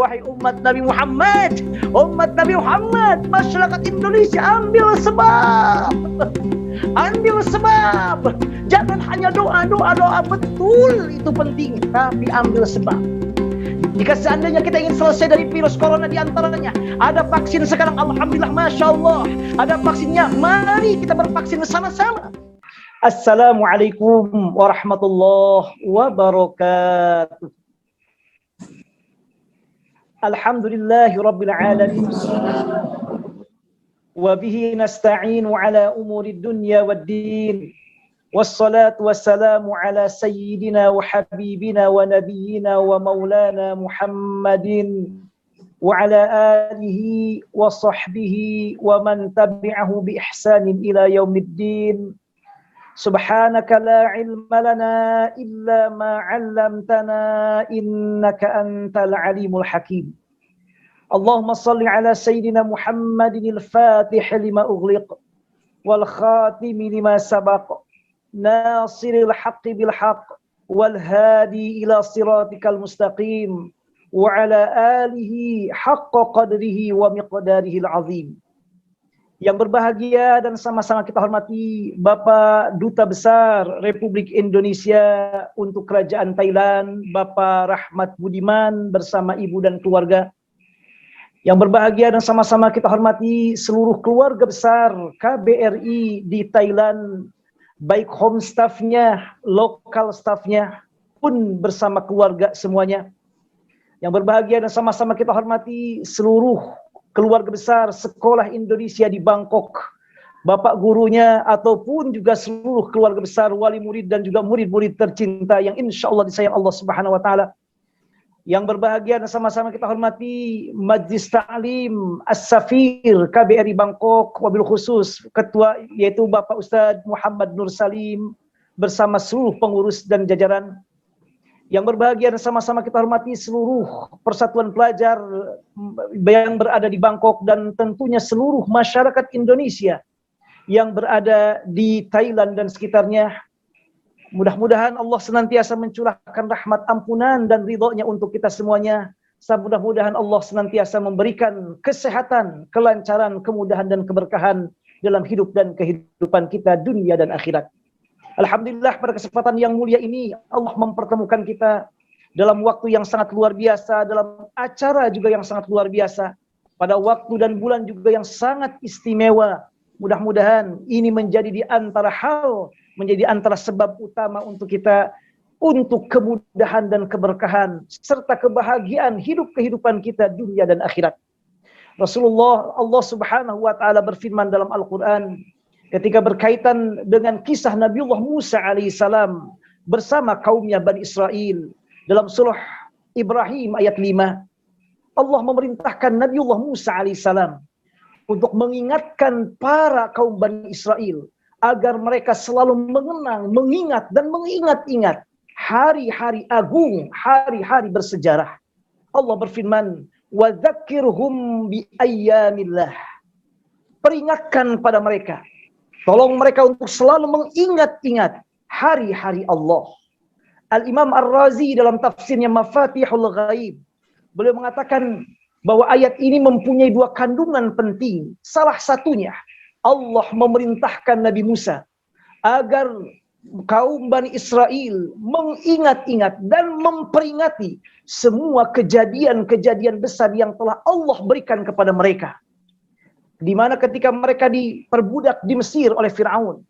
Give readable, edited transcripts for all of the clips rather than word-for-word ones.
wahai umat Nabi Muhammad, masyarakat Indonesia, ambil sebab. Jangan hanya doa betul itu penting, tapi ambil sebab. Jika seandainya kita ingin selesai dari virus corona, di antaranya ada vaksin sekarang, alhamdulillah, masya Allah, ada vaksinnya. Mari kita bervaksin bersama-sama. Assalamualaikum warahmatullahi wabarakatuh. Alhamdulillahi rabbil alamin. Wa bihi nasta'inu ala umuri dunya waddin. Wassalatu wassalamu ala sayyidina wa habibina wa nabiyyina wa maulana Muhammadin wa ala alihi wa sahbihi wa man tabi'ahu bi ihsanin ila yaumiddin. Subhanaka la ilma lana illa ma 'allamtana innaka antal alimul hakim. Allahumma salli ala sayyidina Muhammadin al-fatih lima ughliq wal khatim lima sabaq nasiril haqqi bil haqq wal hadi ila siratikal mustaqim wa ala alihi haqqa qadrihi wa miqdarihi al-azim. Yang berbahagia dan sama-sama kita hormati Bapak Duta Besar Republik Indonesia untuk Kerajaan Thailand, Bapak Rahmat Budiman bersama ibu dan keluarga. Yang berbahagia dan sama-sama kita hormati seluruh keluarga besar KBRI di Thailand, baik home staff-nya, lokal staff-nya, pun bersama keluarga semuanya. Yang berbahagia dan sama-sama kita hormati seluruh keluarga besar sekolah Indonesia di Bangkok, bapak gurunya, ataupun juga seluruh keluarga besar wali murid dan juga murid-murid tercinta yang insya Allah disayang Allah Subhanahu Wa Taala. Yang berbahagia dan sama-sama kita hormati Majlis Ta'lim As-Safir KBRI Bangkok, wabil khusus ketua yaitu Bapak Ustadz Muhammad Nur Salim bersama seluruh pengurus dan jajaran. Yang berbahagia dan sama-sama kita hormati seluruh persatuan pelajar yang berada di Bangkok dan tentunya seluruh masyarakat Indonesia yang berada di Thailand dan sekitarnya. Mudah-mudahan Allah senantiasa mencurahkan rahmat ampunan dan ridhonya untuk kita semuanya. Mudah-mudahan Allah senantiasa memberikan kesehatan, kelancaran, kemudahan dan keberkahan dalam hidup dan kehidupan kita dunia dan akhirat. Alhamdulillah pada kesempatan yang mulia ini Allah mempertemukan kita dalam waktu yang sangat luar biasa, dalam acara juga yang sangat luar biasa, pada waktu dan bulan juga yang sangat istimewa. Mudah-mudahan ini menjadi di antara sebab utama untuk kita, untuk kemudahan dan keberkahan serta kebahagiaan hidup kehidupan kita dunia dan akhirat. Rasulullah Allah Subhanahu wa taala berfirman dalam Al-Qur'an ketika berkaitan dengan kisah Nabiullah Musa alaihissalam bersama kaumnya Bani Israel dalam surah Ibrahim ayat 5. Allah memerintahkan Nabiullah Musa alaihissalam untuk mengingatkan para kaum Bani Israel agar mereka selalu mengenang, mengingat dan mengingat-ingat hari-hari agung, hari-hari bersejarah. Allah berfirman, "Wa dzakkirhum bi ayyamillah." Peringatkan pada mereka, tolong mereka untuk selalu mengingat-ingat hari-hari Allah. Al-Imam Ar-Razi dalam tafsirnya Mafatihul Ghaib, beliau mengatakan bahwa ayat ini mempunyai dua kandungan penting. Salah satunya, Allah memerintahkan Nabi Musa agar kaum Bani Israel mengingat-ingat dan memperingati semua kejadian-kejadian besar yang telah Allah berikan kepada mereka. Di mana ketika mereka diperbudak di Mesir oleh Fir'aun,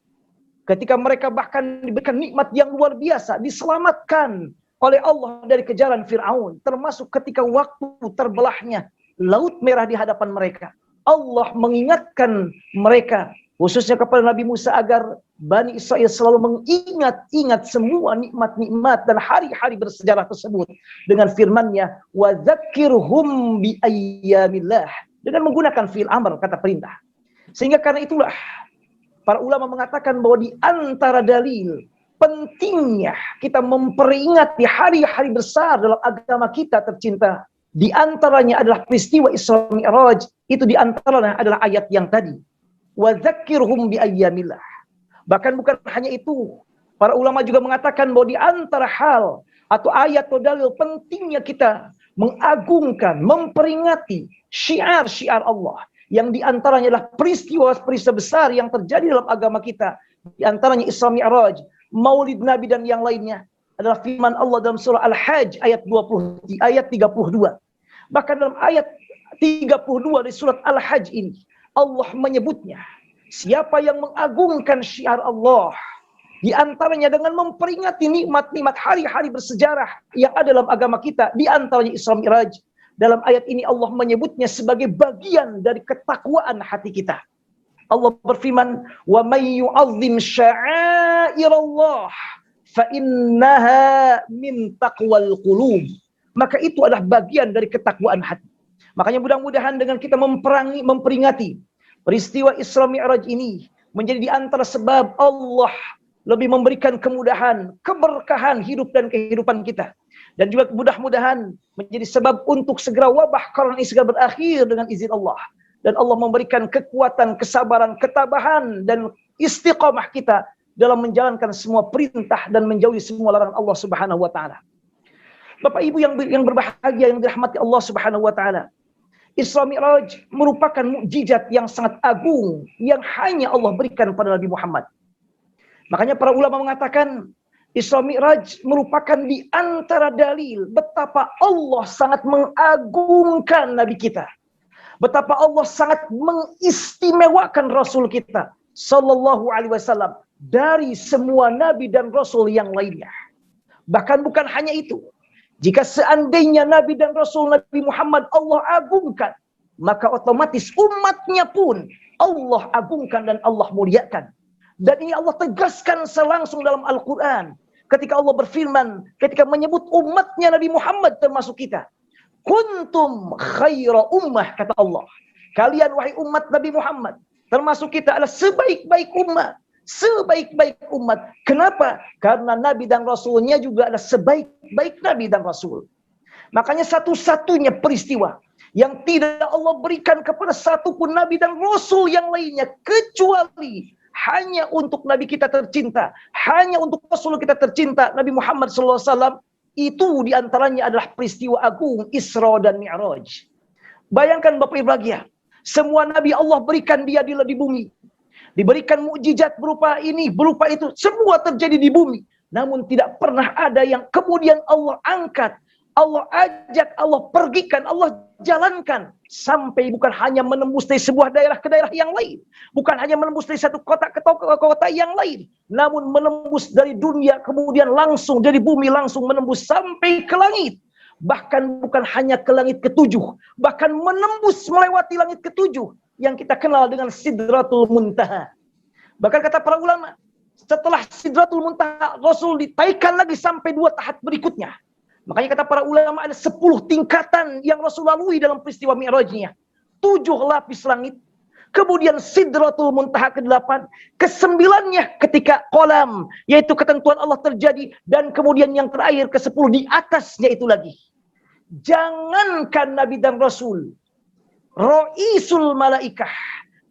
ketika mereka bahkan diberikan nikmat yang luar biasa, diselamatkan oleh Allah dari kejaran Fir'aun, termasuk ketika waktu terbelahnya Laut Merah di hadapan mereka. Allah mengingatkan mereka, khususnya kepada Nabi Musa, agar Bani Israel selalu mengingat-ingat semua nikmat-nikmat dan hari-hari bersejarah tersebut dengan firman-Nya, "Wa dzakkirhum bi ayyamillah." Dengan menggunakan fi'il amr, kata perintah. Sehingga karena itulah para ulama mengatakan bahwa di antara dalil pentingnya kita memperingati hari-hari besar dalam agama kita tercinta, di antaranya adalah peristiwa Isra Mi'raj. Itu di antaranya adalah ayat yang tadi, "Wa dzakkirhum bi ayyamillah." Bahkan bukan hanya itu, para ulama juga mengatakan bahwa di antara hal atau ayat atau dalil pentingnya kita mengagungkan, memperingati syiar-syiar Allah. Yang diantaranya adalah peristiwa-peristiwa besar yang terjadi dalam agama kita. Di antaranya Isra Mi'raj, Maulid Nabi dan yang lainnya. Adalah firman Allah dalam surah Al-Hajj ayat 32. Bahkan dalam ayat 32 di surat Al-Hajj ini, Allah menyebutnya, siapa yang mengagungkan syiar Allah, di antaranya dengan memperingati nikmat-nikmat hari-hari bersejarah yang ada dalam agama kita, di antaranya Isra Mi'raj. Dalam ayat ini Allah menyebutnya sebagai bagian dari ketakwaan hati kita. Allah berfirman, "Wa may yu'azzim sya'airallah fa innaha min taqwal qulub." Maka itu adalah bagian dari ketakwaan hati. Makanya mudah-mudahan dengan kita memperingati peristiwa Isra Mi'raj ini menjadi di antara sebab Allah lebih memberikan kemudahan, keberkahan hidup dan kehidupan kita. Dan juga mudah-mudahan menjadi sebab untuk segera wabah corona ini segera berakhir dengan izin Allah. Dan Allah memberikan kekuatan, kesabaran, ketabahan, dan istiqamah kita dalam menjalankan semua perintah dan menjauhi semua larangan Allah Subhanahu wa Ta'ala. Bapak Ibu yang berbahagia, yang dirahmati Allah Subhanahu wa Ta'ala, Isra Mi'raj merupakan mukjizat yang sangat agung yang hanya Allah berikan pada Nabi Muhammad. Makanya para ulama mengatakan Isra Mi'raj merupakan di antara dalil betapa Allah sangat mengagungkan Nabi kita. Betapa Allah sangat mengistimewakan Rasul kita sallallahu alaihi wasallam dari semua nabi dan rasul yang lainnya. Bahkan bukan hanya itu. Jika seandainya nabi dan rasul Nabi Muhammad Allah agungkan, maka otomatis umatnya pun Allah agungkan dan Allah muliakan. Dan ini Allah tegaskan selangsung dalam Al-Quran. Ketika Allah berfirman, ketika menyebut umatnya Nabi Muhammad termasuk kita. Kuntum khaira ummah, kata Allah. Kalian wahai umat Nabi Muhammad, termasuk kita adalah sebaik-baik umat. Sebaik-baik umat. Kenapa? Karena Nabi dan Rasulnya juga adalah sebaik-baik Nabi dan Rasul. Makanya satu-satunya peristiwa yang tidak Allah berikan kepada satupun Nabi dan Rasul yang lainnya, kecuali hanya untuk Nabi kita tercinta, hanya untuk Rasul kita tercinta, Nabi Muhammad SAW, itu diantaranya adalah peristiwa agung Isra dan Mi'raj. Bayangkan Bapak Ibu bahagia, semua Nabi Allah berikan dia di bumi. Diberikan mukjizat berupa ini, berupa itu, semua terjadi di bumi. Namun tidak pernah ada yang kemudian Allah angkat, Allah ajak, Allah pergikan, Allah jalankan. Sampai bukan hanya menembus dari sebuah daerah ke daerah yang lain. Bukan hanya menembus dari satu kota ke kota yang lain. Namun menembus dari dunia, kemudian langsung dari bumi, langsung menembus sampai ke langit. Bahkan bukan hanya ke langit ketujuh. Bahkan menembus melewati langit ketujuh. Yang kita kenal dengan Sidratul Muntaha. Bahkan kata para ulama, setelah Sidratul Muntaha, Rasul ditaikkan lagi sampai 2 tahap berikutnya. Makanya kata para ulama ada 10 tingkatan yang Rasul lalui dalam peristiwa Mi'rajnya. 7 lapis langit. Kemudian Sidratul Muntaha ke-8. Ke-9-nya ketika Qalam, yaitu ketentuan Allah terjadi. Dan kemudian yang terakhir ke-10 di atasnya itu lagi. Jangankan Nabi dan Rasul. Ra'isul Malaikah.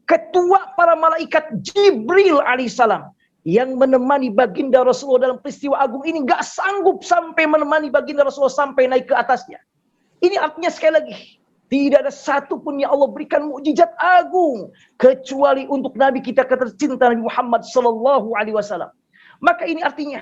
Ketua para malaikat Jibril alaihissalam. Yang menemani baginda Rasulullah dalam peristiwa agung ini gak sanggup sampai menemani baginda Rasulullah sampai naik ke atasnya. Ini artinya sekali lagi, tidak ada satu pun yang Allah berikan mukjizat agung kecuali untuk Nabi kita tercinta Nabi Muhammad sallallahu alaihi wasallam. Maka ini artinya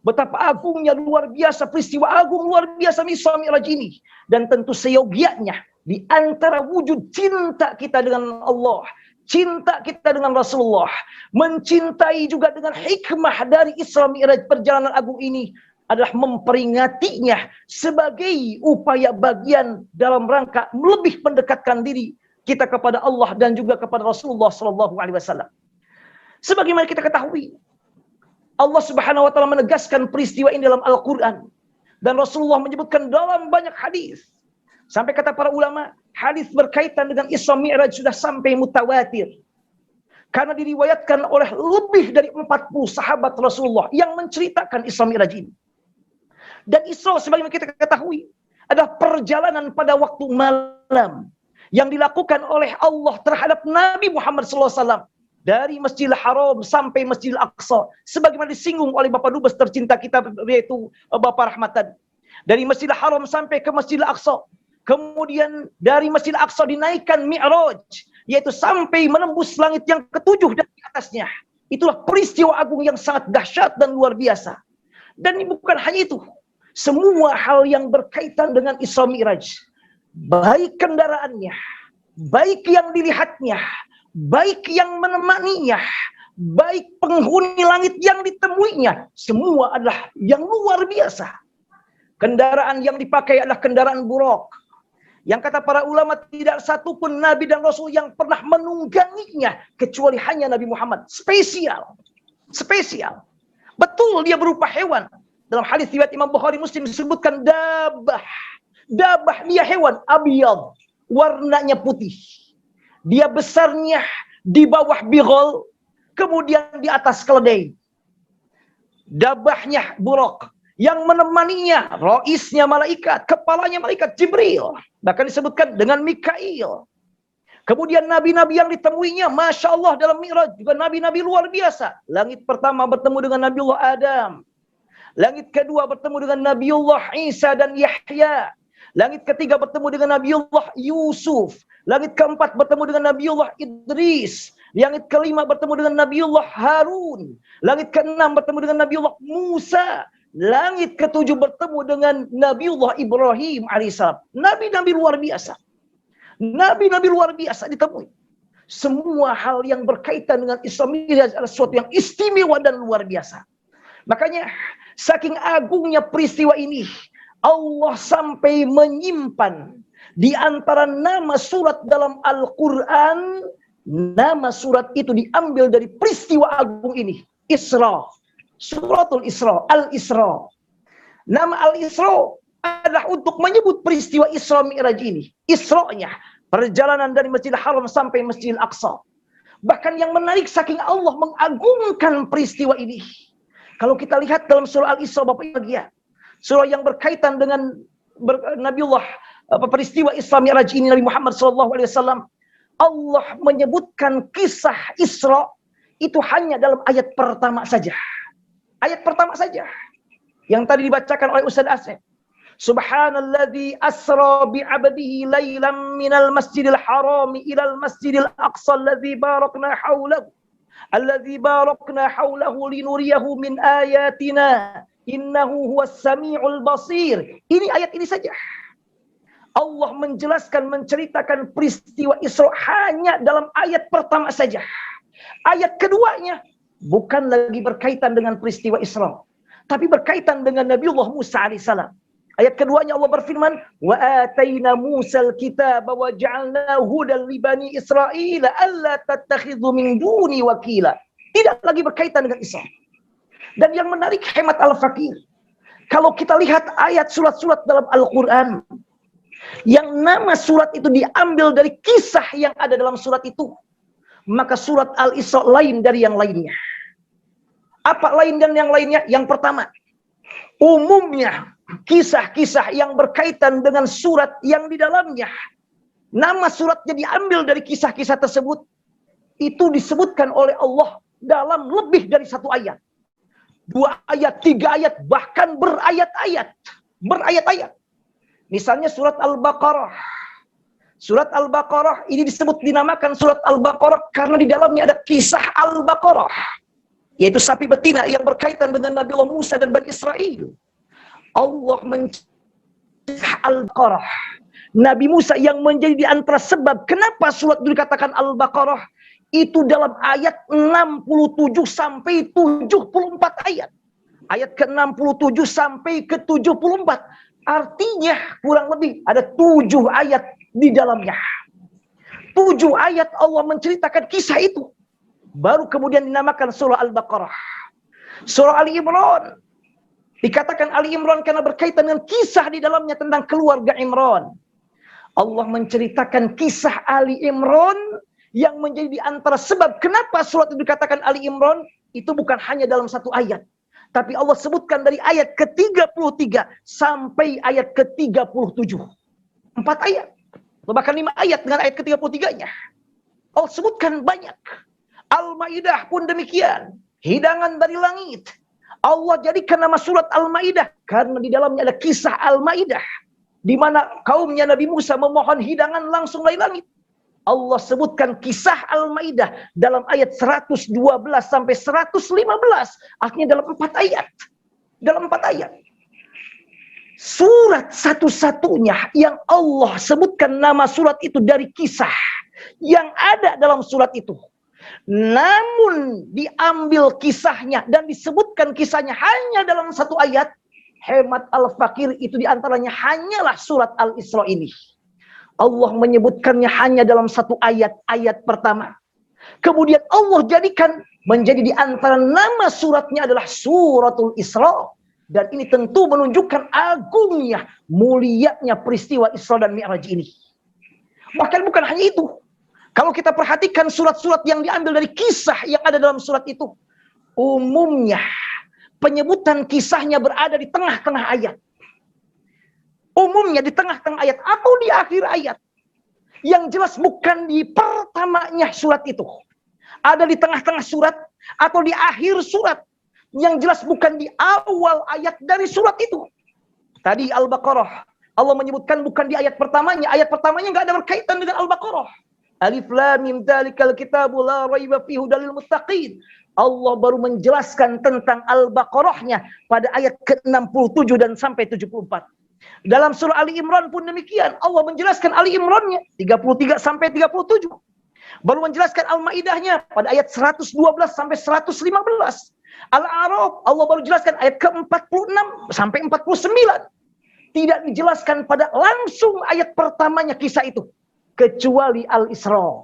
betapa agungnya luar biasa peristiwa agung luar biasa Isra Mi'raj ini, dan tentu seyogianya di antara wujud cinta kita dengan Allah, cinta kita dengan Rasulullah, mencintai juga dengan hikmah dari Isra Mi'raj perjalanan agung ini adalah memperingatinya sebagai upaya bagian dalam rangka lebih mendekatkan diri kita kepada Allah dan juga kepada Rasulullah sallallahu alaihi wasallam. Sebagaimana kita ketahui, Allah Subhanahu wa taala menegaskan peristiwa ini dalam Al-Qur'an dan Rasulullah menyebutkan dalam banyak hadis. Sampai kata para ulama, hadis berkaitan dengan Isra Mi'raj sudah sampai mutawatir. Karena diriwayatkan oleh lebih dari 40 sahabat Rasulullah yang menceritakan Isra Mi'raj ini. Dan Isra sebagaimana kita ketahui adalah perjalanan pada waktu malam yang dilakukan oleh Allah terhadap Nabi Muhammad SAW. Dari Masjidil Haram sampai Masjidil Aqsa. Sebagaimana disinggung oleh Bapak Dubes tercinta kita, yaitu Bapak Rahmatan. Dari Masjidil Haram sampai ke Masjidil Aqsa. Kemudian dari Masjidil Aqsa dinaikkan Mi'raj, yaitu sampai menembus langit yang ketujuh dan di atasnya. Itulah peristiwa agung yang sangat dahsyat dan luar biasa. Dan bukan hanya itu. Semua hal yang berkaitan dengan Isra Mi'raj, baik kendaraannya, baik yang dilihatnya, baik yang menemaninya, baik penghuni langit yang ditemuinya, semua adalah yang luar biasa. Kendaraan yang dipakai adalah kendaraan buraq, yang kata para ulama tidak satu pun Nabi dan Rasul yang pernah menungganginya kecuali hanya Nabi Muhammad. Spesial. Betul dia berupa hewan. Dalam hadis riwayat Imam Bukhari Muslim disebutkan dabah. Dabah dia hewan abiyad, warnanya putih. Dia besarnya di bawah bigol, kemudian di atas keledai. Dabahnya buraq. Yang menemaninya, roisnya malaikat, kepalanya malaikat Jibril. Bahkan disebutkan dengan Mikail. Kemudian nabi-nabi yang ditemuinya, Masya Allah dalam Mi'raj, juga nabi-nabi luar biasa. Langit pertama bertemu dengan Nabiullah Adam. Langit kedua bertemu dengan Nabiullah Isa dan Yahya. Langit ketiga bertemu dengan Nabiullah Yusuf. Langit keempat bertemu dengan Nabiullah Idris. Langit kelima bertemu dengan Nabiullah Harun. Langit keenam bertemu dengan Nabiullah Musa. Langit ketujuh bertemu dengan Nabiullah Ibrahim alaihissalam. Nabi-nabi luar biasa. Nabi-nabi luar biasa ditemui. Semua hal yang berkaitan dengan Isra Mi'raj adalah sesuatu yang istimewa dan luar biasa. Makanya saking agungnya peristiwa ini, Allah sampai menyimpan di antara nama surat dalam Al-Quran, nama surat itu diambil dari peristiwa agung ini. Isra. Suratul Isra, Al-Isra. Nama Al-Isra adalah untuk menyebut peristiwa Isra Mi'raj ini. Isra-nya, perjalanan dari Masjidil Haram sampai Masjidil Aqsa. Bahkan yang menarik saking Allah mengagungkan peristiwa ini. Kalau kita lihat dalam surah Al-Isra, Bapak Ibu ya, surah yang berkaitan dengan Nabiullah, peristiwa Isra Mi'raj ini Nabi Muhammad SAW, Allah menyebutkan kisah Isra itu hanya dalam ayat pertama saja. Ayat pertama saja. Yang tadi dibacakan oleh Ustaz Asep. Subhanalladzi asra bi'abdihi laylan minal masjidil harami ilal masjidil aqsa alladzi barakna hawlahu. Alladzi barakna hawlahu linuriyahu min ayatina. Innahu huwas sami'ul basir. Ini ayat ini saja. Allah menjelaskan, menceritakan peristiwa Isra hanya dalam ayat pertama saja. Ayat keduanya bukan lagi berkaitan dengan peristiwa Isra, tapi berkaitan dengan Nabiullah Musa alaihissalam. Ayat keduanya Allah berfirman, wa atayna Musal kitaba wa ja'alnahu hudan li bani Israil alla tattakhidhu min duni wakila. Tidak lagi berkaitan dengan Isra. Dan yang menarik hemat Al-Fakir, kalau kita lihat ayat surat-surat dalam Al-Quran, yang nama surat itu diambil dari kisah yang ada dalam surat itu, maka surat Al-Isra lain dari yang lainnya. Apa lain dan yang lainnya? Yang pertama, umumnya kisah-kisah yang berkaitan dengan surat yang di dalamnya nama suratnya diambil dari kisah-kisah tersebut, itu disebutkan oleh Allah dalam lebih dari satu ayat. 2 ayat, 3 ayat, bahkan berayat-ayat. Berayat-ayat. Misalnya surat Al-Baqarah. Surat Al-Baqarah ini dinamakan surat Al-Baqarah karena di dalamnya ada kisah Al-Baqarah, yaitu sapi betina yang berkaitan dengan Nabiullah Musa dan Bani Israel. Allah menciptakan Al-Baqarah. Nabi Musa yang menjadi di antara sebab kenapa surat itu dikatakan Al-Baqarah, itu dalam ayat 67 sampai 74 ayat. Ayat ke-67 sampai ke-74. Artinya kurang lebih ada 7 ayat di dalamnya. 7 ayat Allah menceritakan kisah itu. Baru kemudian dinamakan surah Al-Baqarah. Surah Ali Imran. Dikatakan Ali Imran karena berkaitan dengan kisah di dalamnya tentang keluarga Imran. Allah menceritakan kisah Ali Imran yang menjadi di antara sebab kenapa surat itu dikatakan Ali Imran, itu bukan hanya dalam satu ayat. Tapi Allah sebutkan dari ayat ke-33 sampai ayat ke-37. 4 ayat. Bahkan 5 ayat dengan ayat ke-33-nya. Allah sebutkan banyak. Al-Maidah pun demikian. Hidangan dari langit. Allah jadikan nama surat Al-Maidah karena di dalamnya ada kisah Al-Maidah, di mana kaumnya Nabi Musa memohon hidangan langsung dari langit. Allah sebutkan kisah Al-Maidah dalam ayat 112 sampai 115, artinya dalam 4 ayat. Dalam 4 ayat. Surat satu-satunya yang Allah sebutkan nama surat itu dari kisah yang ada dalam surat itu. Namun diambil kisahnya dan disebutkan kisahnya hanya dalam 1 ayat. Hemat Al-Fakir itu diantaranya hanyalah surat Al-Isra ini. Allah menyebutkannya hanya dalam 1 ayat, ayat pertama. Kemudian Allah jadikan menjadi di antara nama suratnya adalah Suratul Isra. Dan ini tentu menunjukkan agungnya, mulianya peristiwa Isra dan Mi'raj ini. Bahkan bukan hanya itu. Kalau kita perhatikan surat-surat yang diambil dari kisah yang ada dalam surat itu, umumnya penyebutan kisahnya berada di tengah-tengah ayat. Umumnya di tengah-tengah ayat atau di akhir ayat. Yang jelas bukan di pertamanya surat itu. Ada di tengah-tengah surat atau di akhir surat. Yang jelas bukan di awal ayat dari surat itu. Tadi Al-Baqarah. Allah menyebutkan bukan di ayat pertamanya. Ayat pertamanya nggak ada berkaitan dengan Al-Baqarah. Alif Lam Mim Dzalikal Kitabu La Raiba Fihi Hudalil Muttaqin. Allah baru menjelaskan tentang Al-Baqarahnya pada ayat ke-67 dan sampai 74. Dalam surah Ali Imran pun demikian. Allah menjelaskan Ali Imrannya 33 sampai 37. Baru menjelaskan Al-Maidahnya pada ayat 112 sampai 115. Al-A'raf Allah baru jelaskan ayat ke-46 sampai 49. Tidak dijelaskan pada langsung ayat pertamanya kisah itu. Kecuali Al-Isra.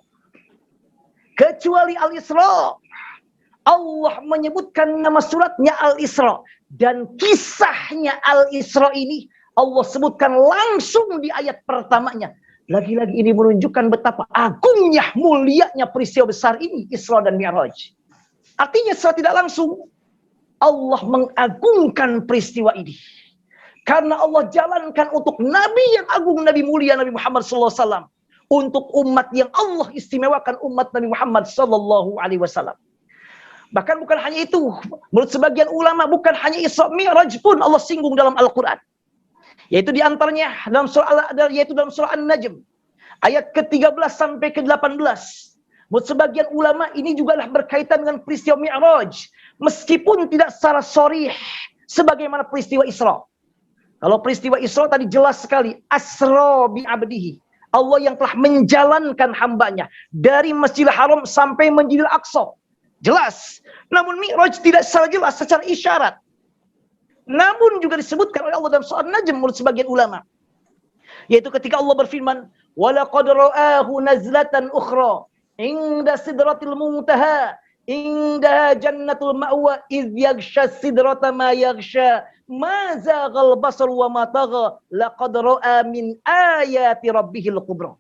Kecuali Al-Isra. Allah menyebutkan nama suratnya Al-Isra. Dan kisahnya Al-Isra ini Allah sebutkan langsung di ayat pertamanya. Lagi-lagi ini menunjukkan betapa agungnya, mulianya peristiwa besar ini, Isra dan Mi'raj. Artinya secara tidak langsung, Allah mengagungkan peristiwa ini. Karena Allah jalankan untuk Nabi yang agung, Nabi mulia, Nabi Muhammad SAW. Untuk umat yang Allah istimewakan, umat Nabi Muhammad SAW. Bahkan bukan hanya itu. Menurut sebagian ulama, bukan hanya Isra Mi'raj pun Allah singgung dalam Al-Quran. Yaitu diantaranya dalam surah An-Najm ayat ke-13 sampai ke-18. Menurut sebagian ulama ini juga berkaitan dengan peristiwa Mi'raj, meskipun tidak secara sharih sebagaimana peristiwa Isra. Kalau peristiwa Isra tadi jelas sekali, asra bi abdihi. Allah yang telah menjalankan hambanya dari Masjidil Haram sampai Masjidil Aqsa. Jelas. Namun Mi'raj tidak secara jelas, secara isyarat. Namun juga disebutkan oleh Allah dalam surah An-Najm menurut sebagian ulama. Yaitu ketika Allah berfirman, وَلَقَدْ رَآهُ نَزْلَةً أُخْرَى عِنْدَ سِدْرَةِ الْمُنْتَهَى عِنْدَهَا جَنَّةُ الْمَأْوَى إِذْ يَغْشَى السِّدْرَةَ مَا يَغْشَى مَا زَاغَ الْبَصَرُ وَمَا طَغَى لَقَدْ رَآ مِنْ آيَاتِ رَبِّهِ الْكُبْرَى.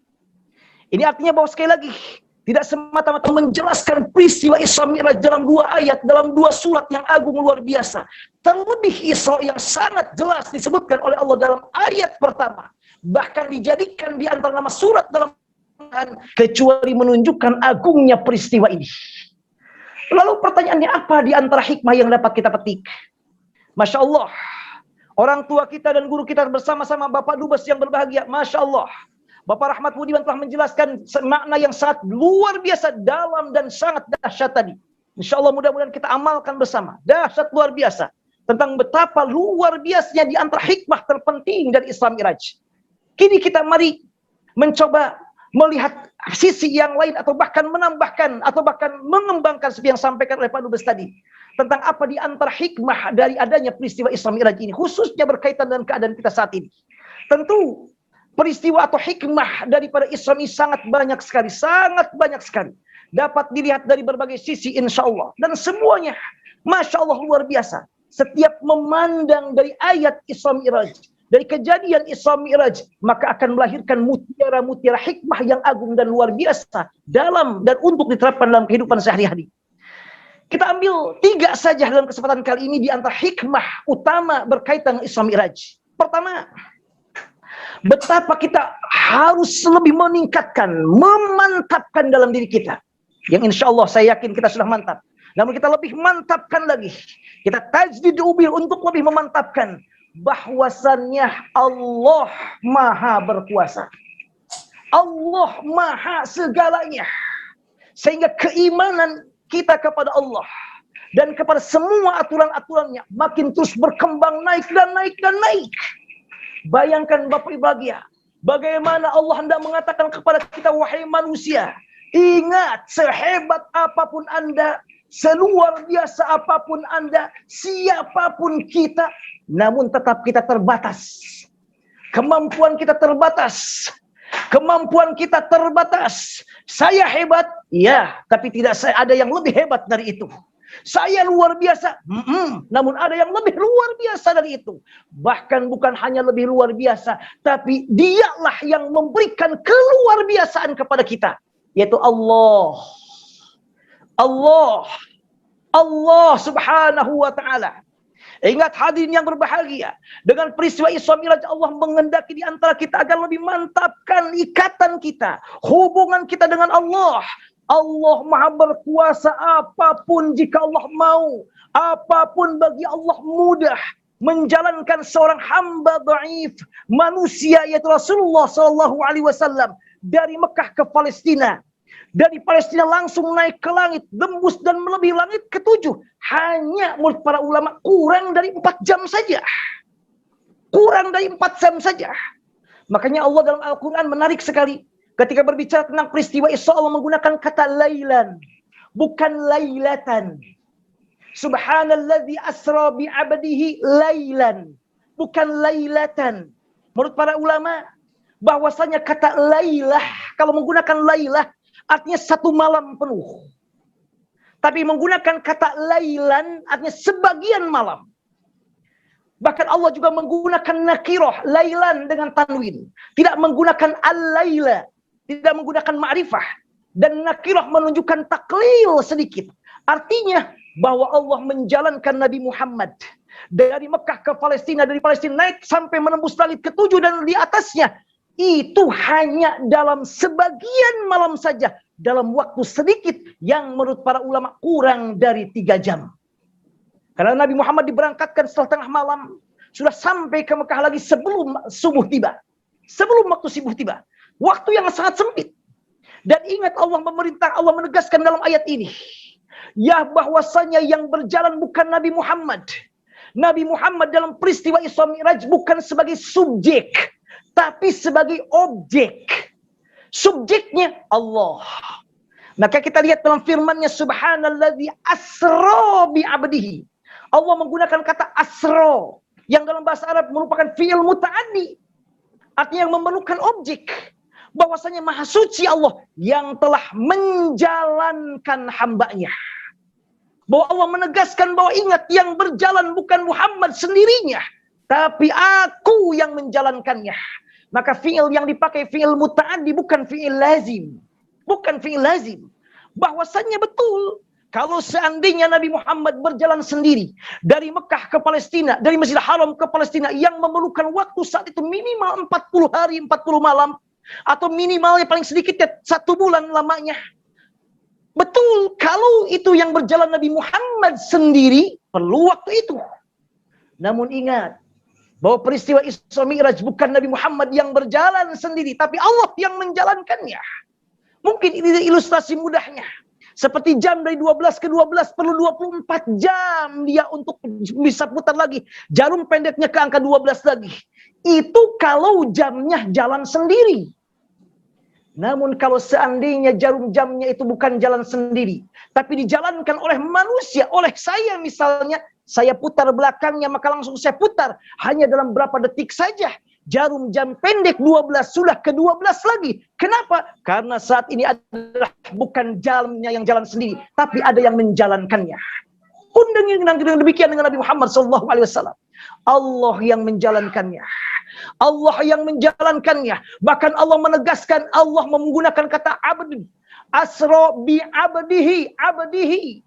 Ini artinya bahwa sekali lagi tidak semata-mata menjelaskan peristiwa Isra Mi'raj dalam 2 ayat, dalam 2 surat yang agung luar biasa. Terlebih Isra yang sangat jelas disebutkan oleh Allah dalam ayat pertama. Bahkan dijadikan di antara nama surat dalam Quran, kecuali menunjukkan agungnya peristiwa ini. Lalu pertanyaannya apa di antara hikmah yang dapat kita petik? Masya Allah. Orang tua kita dan guru kita bersama-sama Bapak Dubes yang berbahagia. Masya Allah. Bapak Rahmat Budiman telah menjelaskan makna yang sangat luar biasa, dalam dan sangat dahsyat tadi. Insya Allah mudah-mudahan kita amalkan bersama. Dahsyat luar biasa. Tentang betapa luar biasanya di antara hikmah terpenting dari Isra Mi'raj. Kini kita mari mencoba melihat sisi yang lain atau bahkan menambahkan atau bahkan mengembangkan seperti yang disampaikan oleh Pak Dubes tadi. Tentang apa di antara hikmah dari adanya peristiwa Isra Mi'raj ini. Khususnya berkaitan dengan keadaan kita saat ini. Tentu peristiwa atau hikmah daripada Isra ini sangat banyak sekali. Sangat banyak sekali. Dapat dilihat dari berbagai sisi insya Allah. Dan semuanya Masya Allah luar biasa. Setiap memandang dari ayat Isra Mi'raj, dari kejadian Isra Mi'raj, maka akan melahirkan mutiara-mutiara hikmah yang agung dan luar biasa. Dalam dan untuk diterapkan dalam kehidupan sehari-hari. Kita ambil 3 saja dalam kesempatan kali ini di antara hikmah utama berkaitan dengan Isra Mi'raj. Pertama, betapa kita harus lebih meningkatkan, memantapkan dalam diri kita. Yang insya Allah saya yakin kita sudah mantap. Namun kita lebih mantapkan lagi. Kita tajdid ubil untuk lebih memantapkan bahwasannya Allah Maha berkuasa. Allah Maha segalanya. Sehingga keimanan kita kepada Allah dan kepada semua aturan-aturannya makin terus berkembang, naik dan naik dan naik. Bayangkan Bapak Ibu bahagia, bagaimana Allah hendak mengatakan kepada kita, wahai manusia, ingat, sehebat apapun Anda, seluar biasa apapun Anda, siapapun kita, namun tetap kita terbatas. Kemampuan kita terbatas. Kemampuan kita terbatas. Saya hebat, ya, tapi tidak ada yang lebih hebat dari itu. Saya luar biasa, namun ada yang lebih luar biasa dari itu. Bahkan bukan hanya lebih luar biasa, tapi dialah yang memberikan keluar biasaan kepada kita, yaitu Allah. Allah subhanahu wa ta'ala. Ingat hadirin yang berbahagia, dengan peristiwa Isra Mi'raj Allah menghendaki di antara kita agar lebih mantapkan ikatan kita, hubungan kita dengan Allah. Allah Maha berkuasa, apapun jika Allah mau, apapun bagi Allah mudah. Menjalankan seorang hamba dhaif, manusia yaitu Rasulullah SAW dari Mekah ke Palestina. Dari Palestina langsung naik ke langit, tembus dan melebihi langit ke-7. Hanya menurut para ulama kurang dari 4 jam saja. Kurang dari 4 jam saja. Makanya Allah dalam Al-Quran menarik sekali. Ketika berbicara tentang peristiwa Isra, Allah menggunakan kata lailan, bukan lailatan. Subhanalladzi asra bi'abdihi lailan, bukan lailatan. Menurut para ulama, bahwasanya kata lailah, kalau menggunakan lailah, artinya 1 malam penuh. Tapi menggunakan kata lailan, artinya sebagian malam. Bahkan Allah juga menggunakan nakirah, lailan dengan tanwin. Tidak menggunakan al-laila, tidak menggunakan ma'rifah. Dan nakirah menunjukkan taklil sedikit. Artinya bahwa Allah menjalankan Nabi Muhammad dari Mekah ke Palestina, dari Palestina naik sampai menembus langit ke-7 dan di atasnya. Itu hanya dalam sebagian malam saja, dalam waktu sedikit yang menurut para ulama kurang dari 3 jam. Karena Nabi Muhammad diberangkatkan setelah tengah malam, sudah sampai ke Mekah lagi sebelum subuh tiba. Sebelum waktu subuh tiba. Waktu yang sangat sempit. Dan ingat Allah memerintah, Allah menegaskan dalam ayat ini, ya bahwasanya yang berjalan bukan Nabi Muhammad. Nabi Muhammad dalam peristiwa Isra Mi'raj bukan sebagai subjek, tapi sebagai objek. Subjeknya Allah. Maka kita lihat dalam firman-Nya, subhanalladzi asra bi'abdihi. Allah menggunakan kata asra yang dalam bahasa Arab merupakan fi'il muta'addi. Artinya yang memerlukan objek. Bahwasanya Maha Suci Allah yang telah menjalankan hambanya. Bahwa Allah menegaskan bahwa ingat, yang berjalan bukan Muhammad sendirinya, tapi aku yang menjalankannya. Maka fi'il yang dipakai fi'il muta'addi, bukan fi'il lazim. Bukan fi'il lazim. Bahwasannya betul, kalau seandainya Nabi Muhammad berjalan sendiri dari Mekah ke Palestina, dari Masjidil Haram ke Palestina, yang memerlukan waktu saat itu minimal 40 hari, 40 malam, atau minimalnya paling sedikitnya 1 bulan lamanya. Betul, kalau itu yang berjalan Nabi Muhammad sendiri, perlu waktu itu. Namun ingat, bahwa peristiwa Isra Mi'raj bukan Nabi Muhammad yang berjalan sendiri, tapi Allah yang menjalankannya. Mungkin ini ilustrasi mudahnya. Seperti jam dari 12 ke 12 perlu 24 jam dia untuk bisa putar lagi. Jarum pendeknya ke angka 12 lagi. Itu kalau jamnya jalan sendiri. Namun kalau seandainya jarum jamnya itu bukan jalan sendiri, tapi dijalankan oleh manusia, oleh saya misalnya, saya putar belakangnya, maka langsung saya putar. Hanya dalam berapa detik saja. Jarum jam pendek 12 sudah ke 12 lagi. Kenapa? Karena saat ini adalah bukan jamnya yang jalan sendiri, tapi ada yang menjalankannya. Pun dengan demikian dengan Nabi Muhammad SAW. Allah yang menjalankannya. Allah yang menjalankannya. Bahkan Allah menegaskan, Allah menggunakan kata abd. Asra bi abdihi, abdihi.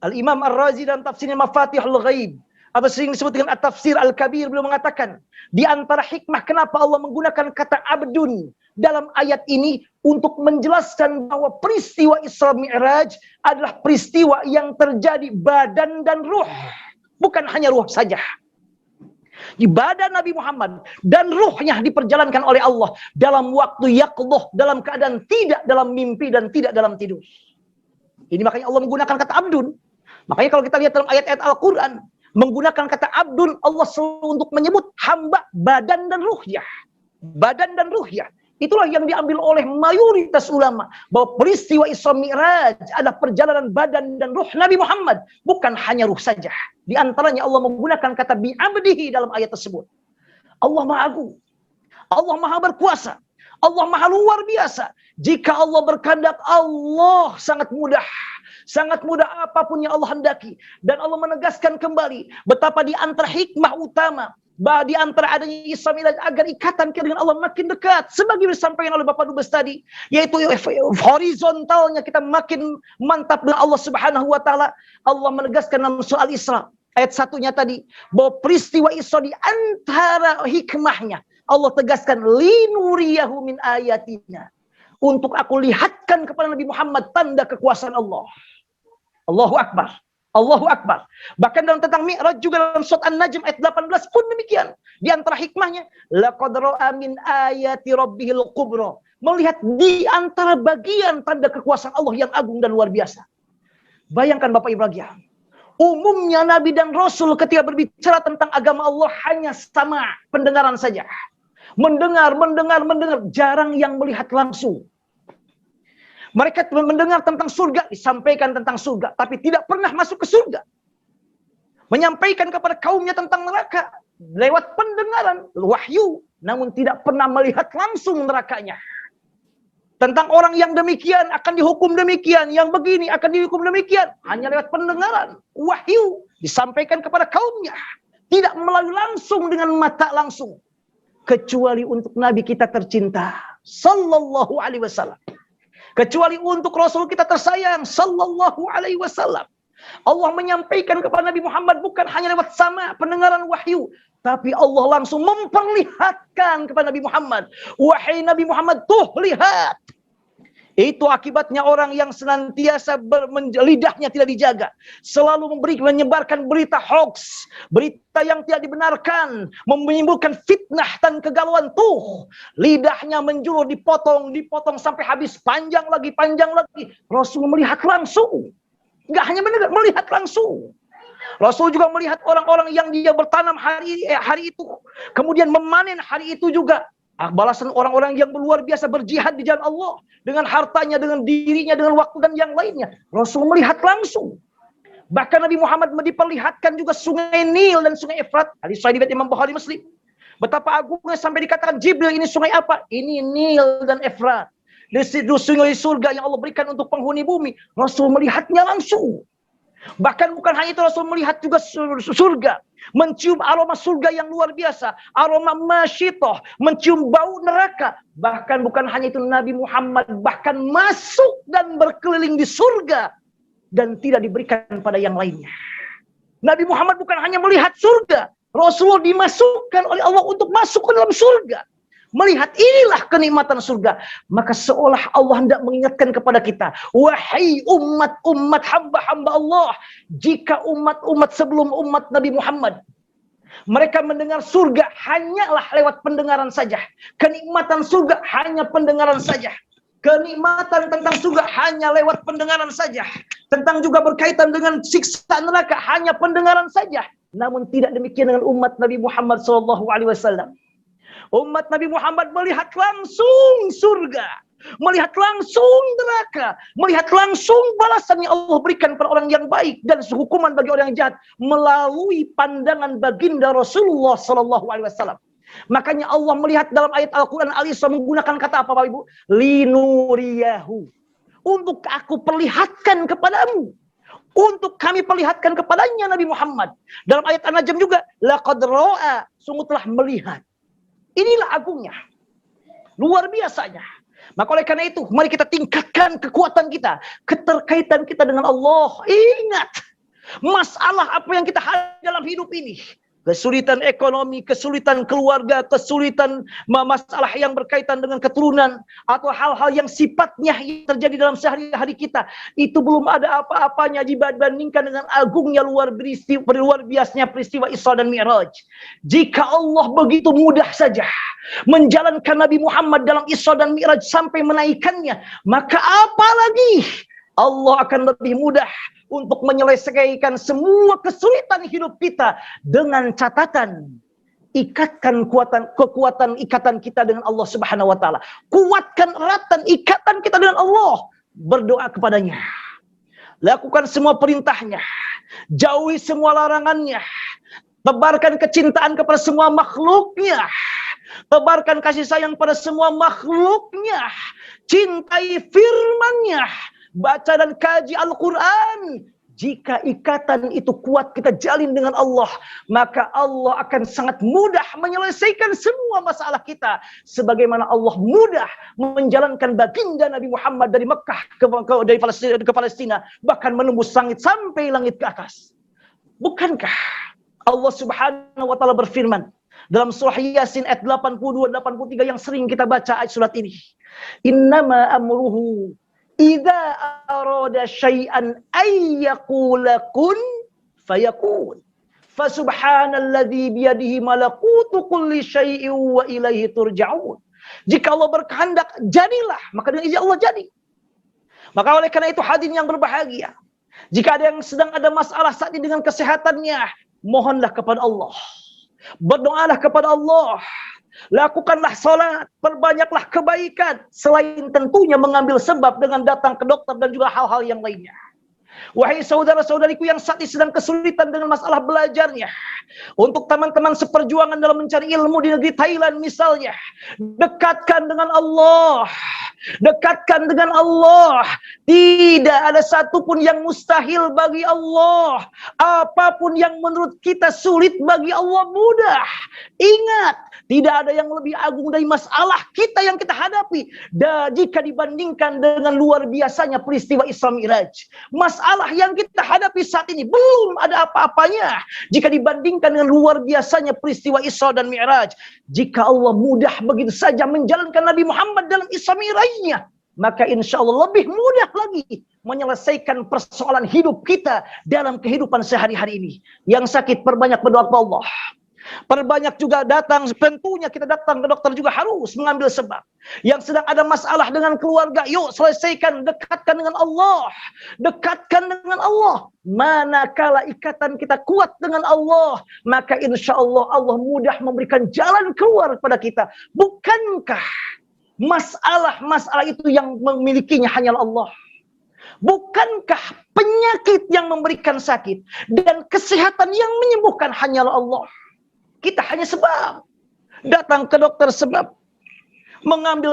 Al-Imam Ar-Razi dan tafsirnya Mafatihul Ghaib atau sering disebut dengan At-Tafsir Al-Kabir, beliau mengatakan, di antara hikmah kenapa Allah menggunakan kata abdun dalam ayat ini untuk menjelaskan bahwa peristiwa Isra Mi'raj adalah peristiwa yang terjadi badan dan ruh, bukan hanya ruh saja. Di badan Nabi Muhammad dan ruhnya diperjalankan oleh Allah dalam waktu yaqdhah, dalam keadaan tidak dalam mimpi dan tidak dalam tidur. Ini makanya Allah menggunakan kata abdun. Makanya kalau kita lihat dalam ayat-ayat Al-Quran, menggunakan kata abdun, Allah selalu untuk menyebut hamba badan dan ruhnya. Badan dan ruhnya. Itulah yang diambil oleh mayoritas ulama, bahwa peristiwa Isra Mi'raj adalah perjalanan badan dan ruh Nabi Muhammad, bukan hanya ruh saja. Di antaranya Allah menggunakan kata bi'abdihi dalam ayat tersebut. Allah Maha Agung, Allah Maha Berkuasa, Allah Maha Luar Biasa. Jika Allah berkehendak, Allah sangat mudah. Sangat mudah apapun yang Allah hendaki. Dan Allah menegaskan kembali betapa di antara hikmah utama, bahwa di antara adanya Isra Mi'raj agar ikatan kita dengan Allah makin dekat, sebagai disampaikan oleh Bapak Dubes tadi, yaitu horizontalnya kita makin mantap dengan Allah Subhanahu wa taala. Allah menegaskan dalam surah Al-Isra ayat 1-nya tadi, bahwa peristiwa Isra di antara hikmahnya Allah tegaskan linuriyahu min ayatina, untuk aku lihatkan kepada Nabi Muhammad tanda kekuasaan Allah. Allahu Akbar. Allahu Akbar. Bahkan dalam tentang Mi'raj juga dalam surat An-Najm ayat 18 pun demikian. Di antara hikmahnya, laqad ra'a min ayati rabbihil kubra. Melihat di antara bagian tanda kekuasaan Allah yang agung dan luar biasa. Bayangkan Bapak Ibrahim. Umumnya Nabi dan Rasul ketika berbicara tentang agama Allah hanya sama pendengaran saja. Mendengar. Jarang yang melihat langsung. Mereka mendengar tentang surga, disampaikan tentang surga, tapi tidak pernah masuk ke surga. Menyampaikan kepada kaumnya tentang neraka lewat pendengaran, wahyu, namun tidak pernah melihat langsung nerakanya. Tentang orang yang demikian akan dihukum demikian, yang begini akan dihukum demikian, hanya lewat pendengaran, wahyu, disampaikan kepada kaumnya. Tidak melalui langsung dengan mata langsung. Kecuali untuk Nabi kita tercinta, sallallahu alaihi wasallam. Kecuali untuk Rasul kita tersayang, sallallahu alaihi wasallam. Allah menyampaikan kepada Nabi Muhammad bukan hanya lewat sama pendengaran wahyu, tapi Allah langsung memperlihatkan kepada Nabi Muhammad. Wahai Nabi Muhammad, tuh lihat. Itu akibatnya orang yang senantiasa lidahnya tidak dijaga, selalu menyebarkan berita hoax, berita yang tidak dibenarkan, menimbulkan fitnah dan kegalauan. Tuh, lidahnya menjulur, dipotong sampai habis, panjang lagi. Rasul melihat langsung. Enggak hanya mendengar, melihat langsung. Rasul juga melihat orang-orang yang dia bertanam hari itu, kemudian memanen hari itu juga. Balasan orang-orang yang luar biasa berjihad di jalan Allah, dengan hartanya, dengan dirinya, dengan waktu dan yang lainnya. Rasul melihat langsung. Bahkan Nabi Muhammad diperlihatkan juga sungai Nil dan sungai Efrat. Hadis sahih riwayat Imam Bukhari Muslim. Betapa agungnya sampai dikatakan Jibril, ini sungai apa? Ini Nil dan Efrat. Di sungai surga yang Allah berikan untuk penghuni bumi. Rasul melihatnya langsung. Bahkan bukan hanya itu, Rasul melihat juga surga, mencium aroma surga yang luar biasa, aroma masyitoh, mencium bau neraka. Bahkan bukan hanya itu, Nabi Muhammad bahkan masuk dan berkeliling di surga dan tidak diberikan pada yang lainnya. Nabi Muhammad bukan hanya melihat surga, Rasulullah dimasukkan oleh Allah untuk masuk ke dalam surga. Melihat inilah kenikmatan surga. Maka seolah Allah hendak mengingatkan kepada kita, wahai umat-umat hamba-hamba Allah, jika umat-umat sebelum umat Nabi Muhammad, mereka mendengar surga hanyalah lewat pendengaran saja. Kenikmatan surga hanya pendengaran saja. Kenikmatan tentang surga hanya lewat pendengaran saja. Tentang juga berkaitan dengan siksa neraka hanya pendengaran saja. Namun tidak demikian dengan umat Nabi Muhammad SAW. Umat Nabi Muhammad melihat langsung surga, melihat langsung neraka, melihat langsung balasan yang Allah berikan pada orang yang baik dan hukuman bagi orang yang jahat melalui pandangan baginda Rasulullah SAW. Makanya Allah melihat dalam ayat Al-Quran Al-Isra menggunakan kata apa Bapak Ibu? Linuriyahu. Untuk aku perlihatkan kepadamu. Untuk kami perlihatkan kepadanya Nabi Muhammad. Dalam ayat An-Najm juga, laqad ra'a, sungguh telah melihat. Inilah agungnya. Luar biasanya. Maka oleh karena itu, mari kita tingkatkan kekuatan kita, keterkaitan kita dengan Allah. Ingat, Masalah apa yang kita hadapi dalam hidup ini, kesulitan ekonomi, kesulitan keluarga, kesulitan masalah yang berkaitan dengan keturunan, atau hal-hal yang sifatnya yang terjadi dalam sehari-hari kita, itu belum ada apa-apanya dibandingkan dengan agungnya luar biasanya peristiwa Isra dan Mi'raj. Jika Allah begitu mudah saja menjalankan Nabi Muhammad dalam Isra dan Mi'raj sampai menaikkannya, maka apalagi Allah akan lebih mudah untuk menyelesaikan semua kesulitan hidup kita dengan catatan ikatkan kekuatan ikatan kita dengan Allah Subhanahu wa taala. Kuatkan eratan ikatan kita dengan Allah. Berdoa kepadanya. Lakukan semua perintahnya. Jauhi semua larangannya. Tebarkan kecintaan kepada semua makhluknya. Tebarkan kasih sayang pada semua makhluknya. Cintai firman-Nya. Baca dan kaji Al-Quran. Jika ikatan itu kuat kita jalin dengan Allah, maka Allah akan sangat mudah menyelesaikan semua masalah kita. Sebagaimana Allah mudah menjalankan baginda Nabi Muhammad dari Mekah ke Palestina, bahkan menembus langit sampai langit ke atas. Bukankah Allah Subhanahu wa taala berfirman dalam surah Yasin ayat 82-83 yang sering kita baca ayat surat ini. Innama amruhu idza arada syai'an ay yaqula kun fayakun. Fasubhanalladzi biyadihi malakutu kulli syai'in wa ilaihi turja'un. Jika Allah berkehendak, jadilah, maka dengan izin Allah jadi. Maka oleh karena itu hadirin yang berbahagia, jika ada yang sedang ada masalah saat ini dengan kesehatannya, mohonlah kepada Allah. Berdoalah kepada Allah. Lakukanlah salat, perbanyaklah kebaikan, selain tentunya mengambil sebab dengan datang ke dokter dan juga hal-hal yang lainnya. Wahai saudara-saudariku yang saat ini sedang kesulitan dengan masalah belajarnya, untuk teman-teman seperjuangan dalam mencari ilmu di negeri Thailand misalnya, dekatkan dengan Allah. Dekatkan dengan Allah. Tidak ada satupun yang mustahil bagi Allah. Apapun yang menurut kita sulit bagi Allah mudah. Ingat, tidak ada yang lebih agung dari masalah kita yang kita hadapi. Dan jika dibandingkan dengan luar biasanya peristiwa Isra Mi'raj, masalah yang kita hadapi saat ini belum ada apa-apanya jika dibandingkan dengan luar biasanya peristiwa Isra dan Mi'raj. Jika Allah mudah begitu saja menjalankan Nabi Muhammad dalam Isra Mi'rajnya, maka insya Allah lebih mudah lagi menyelesaikan persoalan hidup kita dalam kehidupan sehari-hari ini. Yang sakit perbanyak berdoa kepada Allah. Perbanyak juga datang, tentunya kita datang ke dokter juga harus mengambil sebab. Yang sedang ada masalah dengan keluarga, yuk selesaikan, dekatkan dengan Allah. Dekatkan dengan Allah. Manakala ikatan kita kuat dengan Allah, maka insya Allah Allah mudah memberikan jalan keluar kepada kita. Bukankah masalah-masalah itu yang memilikinya hanyalah Allah? Bukankah penyakit yang memberikan sakit dan kesehatan yang menyembuhkan hanyalah Allah? Kita hanya sebab. Datang ke dokter sebab. Mengambil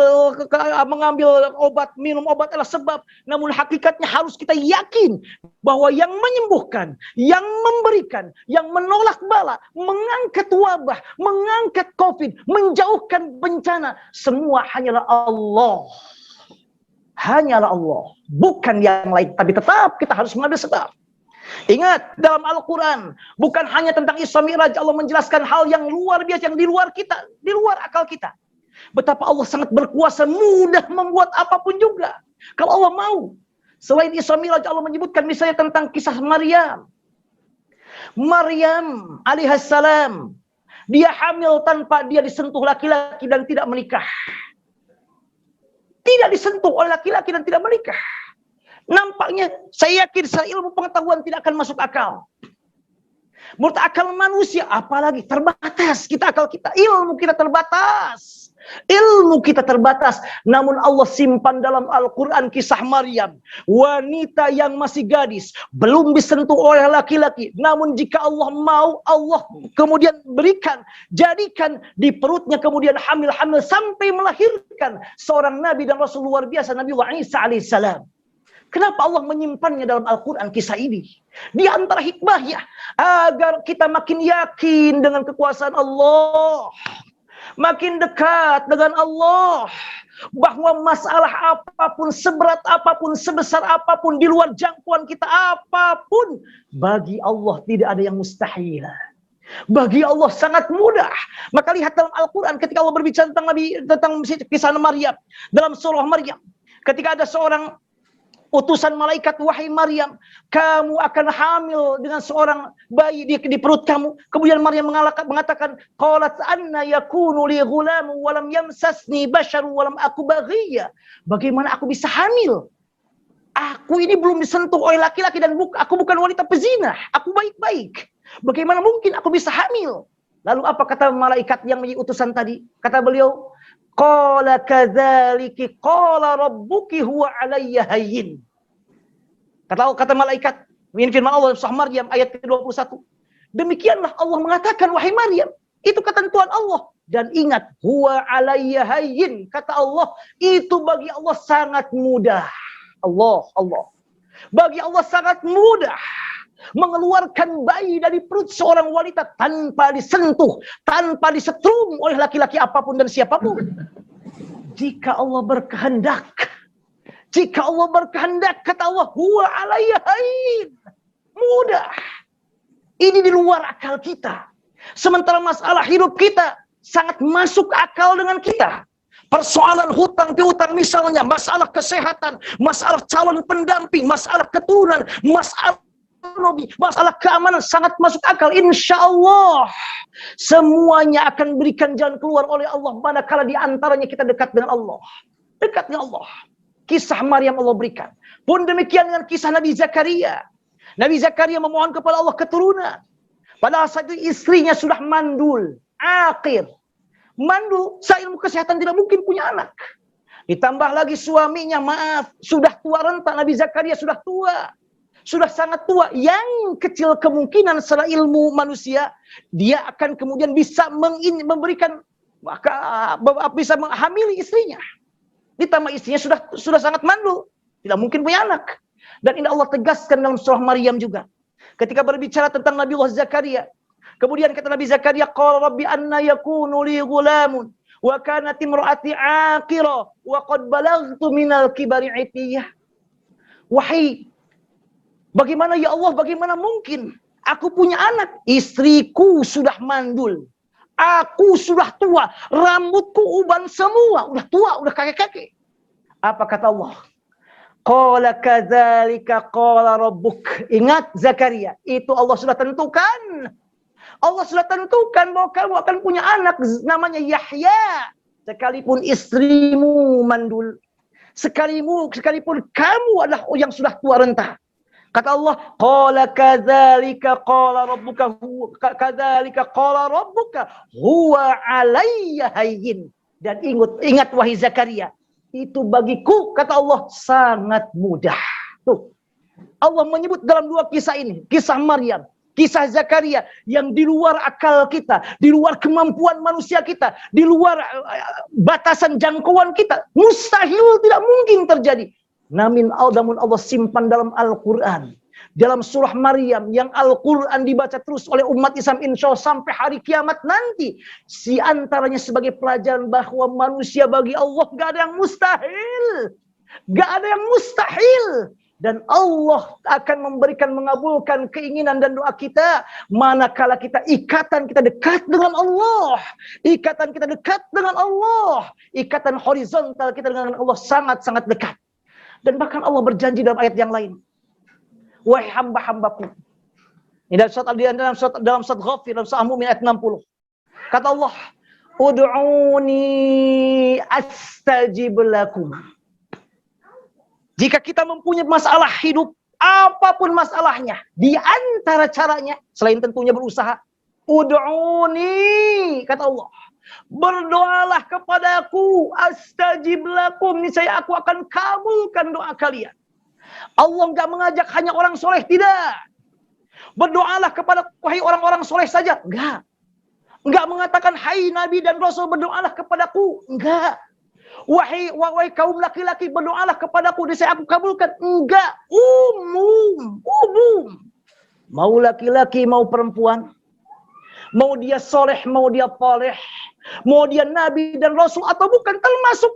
obat, minum obat adalah sebab. Namun hakikatnya harus kita yakin bahwa yang menyembuhkan, yang memberikan, yang menolak bala, mengangkat wabah, mengangkat COVID, menjauhkan bencana, semua hanyalah Allah. Hanyalah Allah. Bukan yang lain. Tapi tetap kita harus mengambil sebab. Ingat, dalam Al-Quran bukan hanya tentang Isra Mi'raj Allah menjelaskan hal yang luar biasa, yang di luar kita, di luar akal kita. Betapa Allah sangat berkuasa, mudah membuat apapun juga kalau Allah mau. Selain Isra Mi'raj Allah menyebutkan misalnya tentang kisah Maryam. Maryam alaihissalam, dia hamil tanpa dia disentuh laki-laki dan tidak menikah. Tidak disentuh oleh laki-laki dan tidak menikah. Nampaknya, saya yakin secara ilmu pengetahuan tidak akan masuk akal. Menurut akal manusia, apalagi terbatas kita akal kita. Ilmu kita terbatas. Ilmu kita terbatas. Namun Allah simpan dalam Al-Quran kisah Maryam. Wanita yang masih gadis. Belum disentuh oleh laki-laki. Namun jika Allah mau, Allah kemudian berikan. Jadikan di perutnya kemudian hamil-hamil sampai melahirkan seorang Nabi dan Rasul luar biasa. Nabi Isa alaihissalam. Kenapa Allah menyimpannya dalam Al-Quran kisah ini? Di antara hikmahnya, agar kita makin yakin dengan kekuasaan Allah. Makin dekat dengan Allah. bahwa masalah apapun, seberat apapun, sebesar apapun, di luar jangkauan kita apapun, bagi Allah tidak ada yang mustahil. Bagi Allah sangat mudah. Maka lihat dalam Al-Quran ketika Allah berbicara tentang kisah Maryam dalam surah Maryam, ketika ada seorang utusan malaikat, wahai Maryam, kamu akan hamil dengan seorang bayi di perut kamu. Kemudian Maryam mengatakan, qalat anna yakunu li ghulam wa lam yamsasni bashar wa lam aku baghiya. Bagaimana aku bisa hamil? Aku ini belum disentuh oleh laki-laki dan aku bukan wanita pezina. Aku baik-baik. Bagaimana mungkin aku bisa hamil? Lalu apa kata malaikat yang menjadi utusan tadi? Kata beliau, qala kadzaliki qala rabbuki huwa alayya hayyin. Kata malaikat, firman Allah surah Maryam ayat ke-21. Demikianlah Allah mengatakan, wahai Maryam, itu ketentuan Allah. Dan ingat, huwa alayya hayyin, kata Allah, itu bagi Allah sangat mudah. Allah. Bagi Allah sangat mudah mengeluarkan bayi dari perut seorang wanita tanpa disentuh, tanpa disetrum oleh laki-laki apapun dan siapapun. Jika Allah berkehendak, kata Allah, huwa alayya hayyin, mudah. Ini di luar akal kita. Sementara masalah hidup kita sangat masuk akal dengan kita. Persoalan hutang piutang misalnya, masalah kesehatan, masalah calon pendamping, masalah keturunan, masalah keamanan sangat masuk akal. Insya Allah semuanya akan berikan jalan keluar oleh Allah manakala di antaranya kita dekat dengan Allah. Dekat dengan Allah. Kisah Maryam Allah berikan. Pun demikian dengan kisah Nabi Zakaria. Nabi Zakaria memohon kepada Allah keturunan. Padahal saat itu istrinya sudah mandul, akhir. Mandul, seilmu kesehatan tidak mungkin punya anak. Ditambah lagi suaminya, sudah tua renta. Nabi Zakaria sudah tua. Sudah sangat tua. Yang kecil kemungkinan secara ilmu manusia, dia akan kemudian bisa memberikan, bisa menghamili istrinya. Ditambah istrinya sudah sangat mandul. Tidak mungkin punya anak. Dan ini Allah tegaskan dalam surah Maryam juga. Ketika berbicara tentang Nabi Allah Zakaria. Kemudian kata Nabi Zakaria, qala rabbi anna yakunu li ghulamun wa kanat imraati aqira wa qad balaghtu minal kibari itiyah. Wahai, bagaimana ya Allah, bagaimana mungkin aku punya anak? Istriku sudah mandul. Aku sudah tua, rambutku uban semua, udah tua, udah kakek-kakek. Apa kata Allah? Qala kadzalika qala rabbuk. Ingat Zakaria, itu Allah sudah tentukan. Allah sudah tentukan bahwa kamu akan punya anak namanya Yahya. Sekalipun istrimu mandul, sekalipun kamu adalah yang sudah tua renta. Kata Allah, qala kadzalika qala rabbuka huwa alayya hayyin. Dan ingat wahai Zakaria, itu bagiku, kata Allah, sangat mudah. Tuh. Allah menyebut dalam dua kisah ini, kisah Maryam, kisah Zakaria, yang di luar akal kita, di luar kemampuan manusia kita, di luar batasan jangkauan kita. Mustahil, tidak mungkin terjadi. Namun Allah simpan dalam Al-Quran. Dalam surah Maryam, yang Al-Quran dibaca terus oleh umat Islam insya Allah sampai hari kiamat nanti. Si antaranya sebagai pelajaran bahwa manusia bagi Allah gak ada yang mustahil. Gak ada yang mustahil. Dan Allah akan mengabulkan keinginan dan doa kita manakala ikatan kita dekat dengan Allah. Ikatan kita dekat dengan Allah. Ikatan horizontal kita dengan Allah sangat-sangat dekat. Dan bahkan Allah berjanji dalam ayat yang lain. Wahai hamba-hambaku. Ini dalam surat Ghafir, dalam surah Al-Mu'min ayat 60. Kata Allah, ud'uni astajib lakum. Jika kita mempunyai masalah hidup, apapun masalahnya, di antara caranya, selain tentunya berusaha, ud'uni, kata Allah, berdoalah kepadaku, astajib lakum, niscaya aku akan kabulkan doa kalian. Allah enggak mengajak hanya orang soleh, tidak. Berdoalah kepada wahai orang-orang soleh saja, enggak. Enggak mengatakan hai Nabi dan Rasul berdoalah kepadaku, enggak. Wahai kaum laki-laki berdoalah kepadaku, niscaya aku kabulkan. Enggak, umum. Mau laki-laki mau perempuan, mau dia soleh mau dia poleh, Mau dia nabi dan rasul atau bukan, termasuk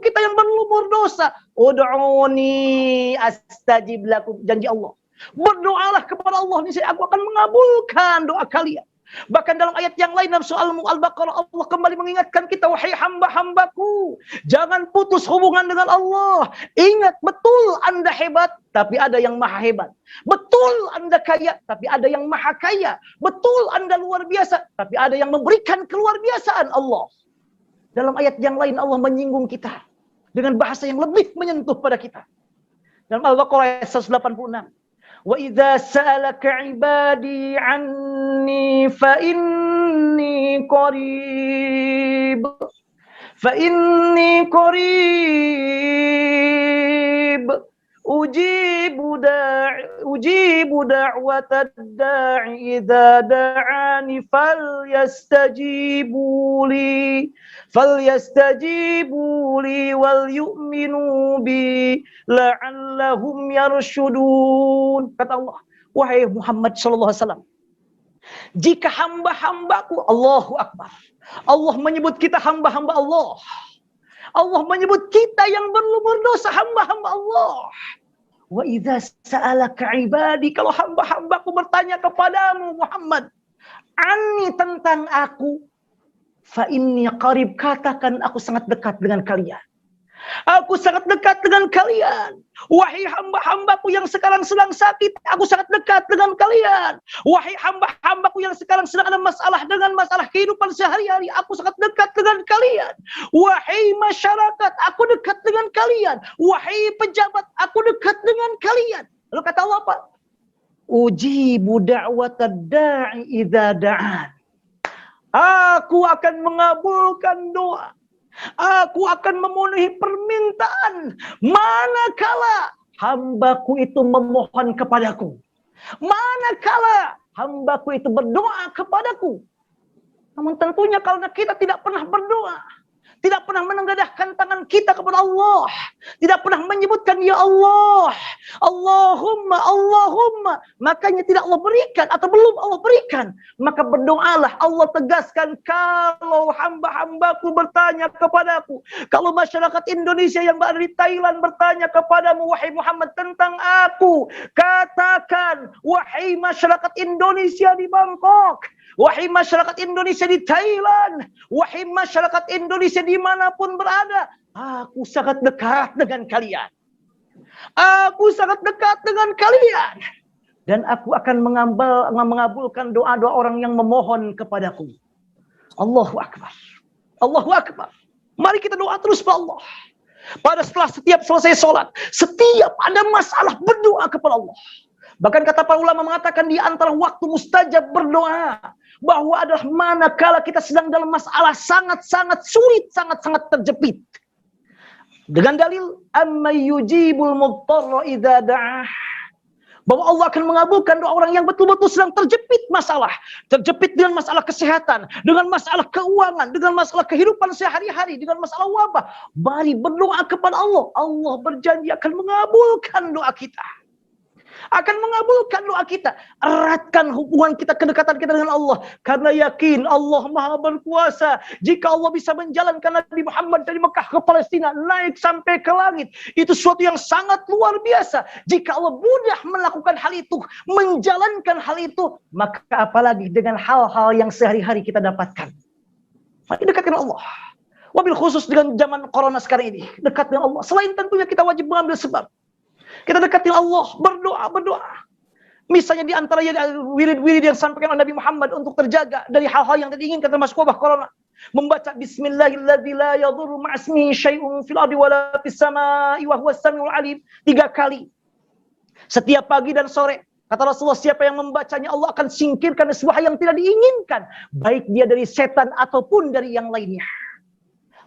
kita yang berlumur dosa. Ud'uni astajib lakum, janji Allah. Berdoalah kepada Allah, niscaya aku akan mengabulkan doa kalian. Bahkan dalam ayat yang lain dalam soal Al-Baqarah, Allah kembali mengingatkan kita, wahai hamba-hambaku, jangan putus hubungan dengan Allah. Ingat, betul Anda hebat, tapi ada yang maha hebat. Betul Anda kaya, tapi ada yang maha kaya. Betul Anda luar biasa, tapi ada yang memberikan keluar biasaan Allah. Dalam ayat yang lain Allah menyinggung kita dengan bahasa yang lebih menyentuh pada kita. Dalam Al-Baqarah ayat 186. Wa idza sa'alaka 'ibadi 'anni fa inni qarib ujibu da'watad da'i idza da'ani falyastajibu li wal yu'minu bi la'allahum yarshudun. Kata Allah, wahai Muhammad sallallahu alaihi wasallam, jika hamba-hambaku, Allahu Akbar, Allah menyebut kita hamba-hamba Allah. Allah menyebut kita yang berlumur dosa, hamba-hamba Allah. Wa idza sa'alaka 'ibadi, kalau hamba-hambaku bertanya kepadamu Muhammad, anni, tentang aku, fa inni qarib, katakan aku sangat dekat dengan kalian. Aku sangat dekat dengan kalian. Wahai hamba-hambaku yang sekarang sedang sakit, aku sangat dekat dengan kalian. Wahai hamba-hambaku yang sekarang sedang ada masalah dengan masalah kehidupan sehari-hari, aku sangat dekat dengan kalian. Wahai masyarakat, aku dekat dengan kalian. Wahai pejabat, aku dekat dengan kalian. Lalu kata Allah apa? Ujibu da'watad da'i idza da'an. Aku akan mengabulkan doa. Aku akan memenuhi permintaan manakala hambaku itu memohon kepadaku. Manakala hambaku itu berdoa kepadaku. Namun tentunya kalau kita tidak pernah berdoa, tidak pernah menengadahkan tangan kita kepada Allah, tidak pernah menyebutkan ya Allah, Allahumma, Allahumma, makanya tidak Allah berikan atau belum Allah berikan, maka berdoalah. Allah tegaskan, kalau hamba-hambaku bertanya kepadaku, kalau masyarakat Indonesia yang berada di Thailand bertanya kepadamu wahai Muhammad tentang aku, katakan wahai masyarakat Indonesia di Bangkok, wahai masyarakat Indonesia di Thailand, wahai masyarakat Indonesia dimanapun berada, aku sangat dekat dengan kalian. Aku sangat dekat dengan kalian. Dan aku akan mengabulkan doa-doa orang yang memohon kepadaku. Allahu Akbar. Allahu Akbar. Mari kita doa terus kepada Allah. Setiap selesai sholat, setiap ada masalah, berdoa kepada Allah. Bahkan kata para ulama mengatakan di antara waktu mustajab berdoa, bahwa adalah manakala kita sedang dalam masalah sangat-sangat sulit, sangat-sangat terjepit. Dengan dalil amma yujibul mudtarra idza da'ah, bahwa Allah akan mengabulkan doa orang yang betul-betul sedang terjepit masalah, terjepit dengan masalah kesehatan, dengan masalah keuangan, dengan masalah kehidupan sehari-hari, dengan masalah wabah. Mari berdoa kepada Allah. Allah berjanji akan mengabulkan doa kita. Akan mengabulkan doa kita. Eratkan hubungan kita, kedekatan kita dengan Allah. Karena yakin Allah Maha berkuasa. Jika Allah bisa menjalankan Nabi Muhammad dari Mekah ke Palestina, naik sampai ke langit, itu sesuatu yang sangat luar biasa. Jika Allah mudah melakukan hal itu, menjalankan hal itu, maka apalagi dengan hal-hal yang sehari-hari kita dapatkan. Mari dekat dengan Allah. Wabil khusus dengan zaman corona sekarang ini, dekat dengan Allah. Selain tentunya kita wajib mengambil sebab. Kita dekati Allah, berdoa. Misalnya di antara wirid-wirid yang disampaikan oleh Nabi Muhammad untuk terjaga dari hal-hal yang tidak diinginkan termasuk wabah corona. Membaca Bismillahilladzi la yadurru ma'asmihi syai'un fil ardi wala fis samaa'i wa huwas samiul 'alim 3 kali. Setiap pagi dan sore. Kata Rasulullah, siapa yang membacanya Allah akan singkirkan sesuatu yang tidak diinginkan, baik dia dari setan ataupun dari yang lainnya.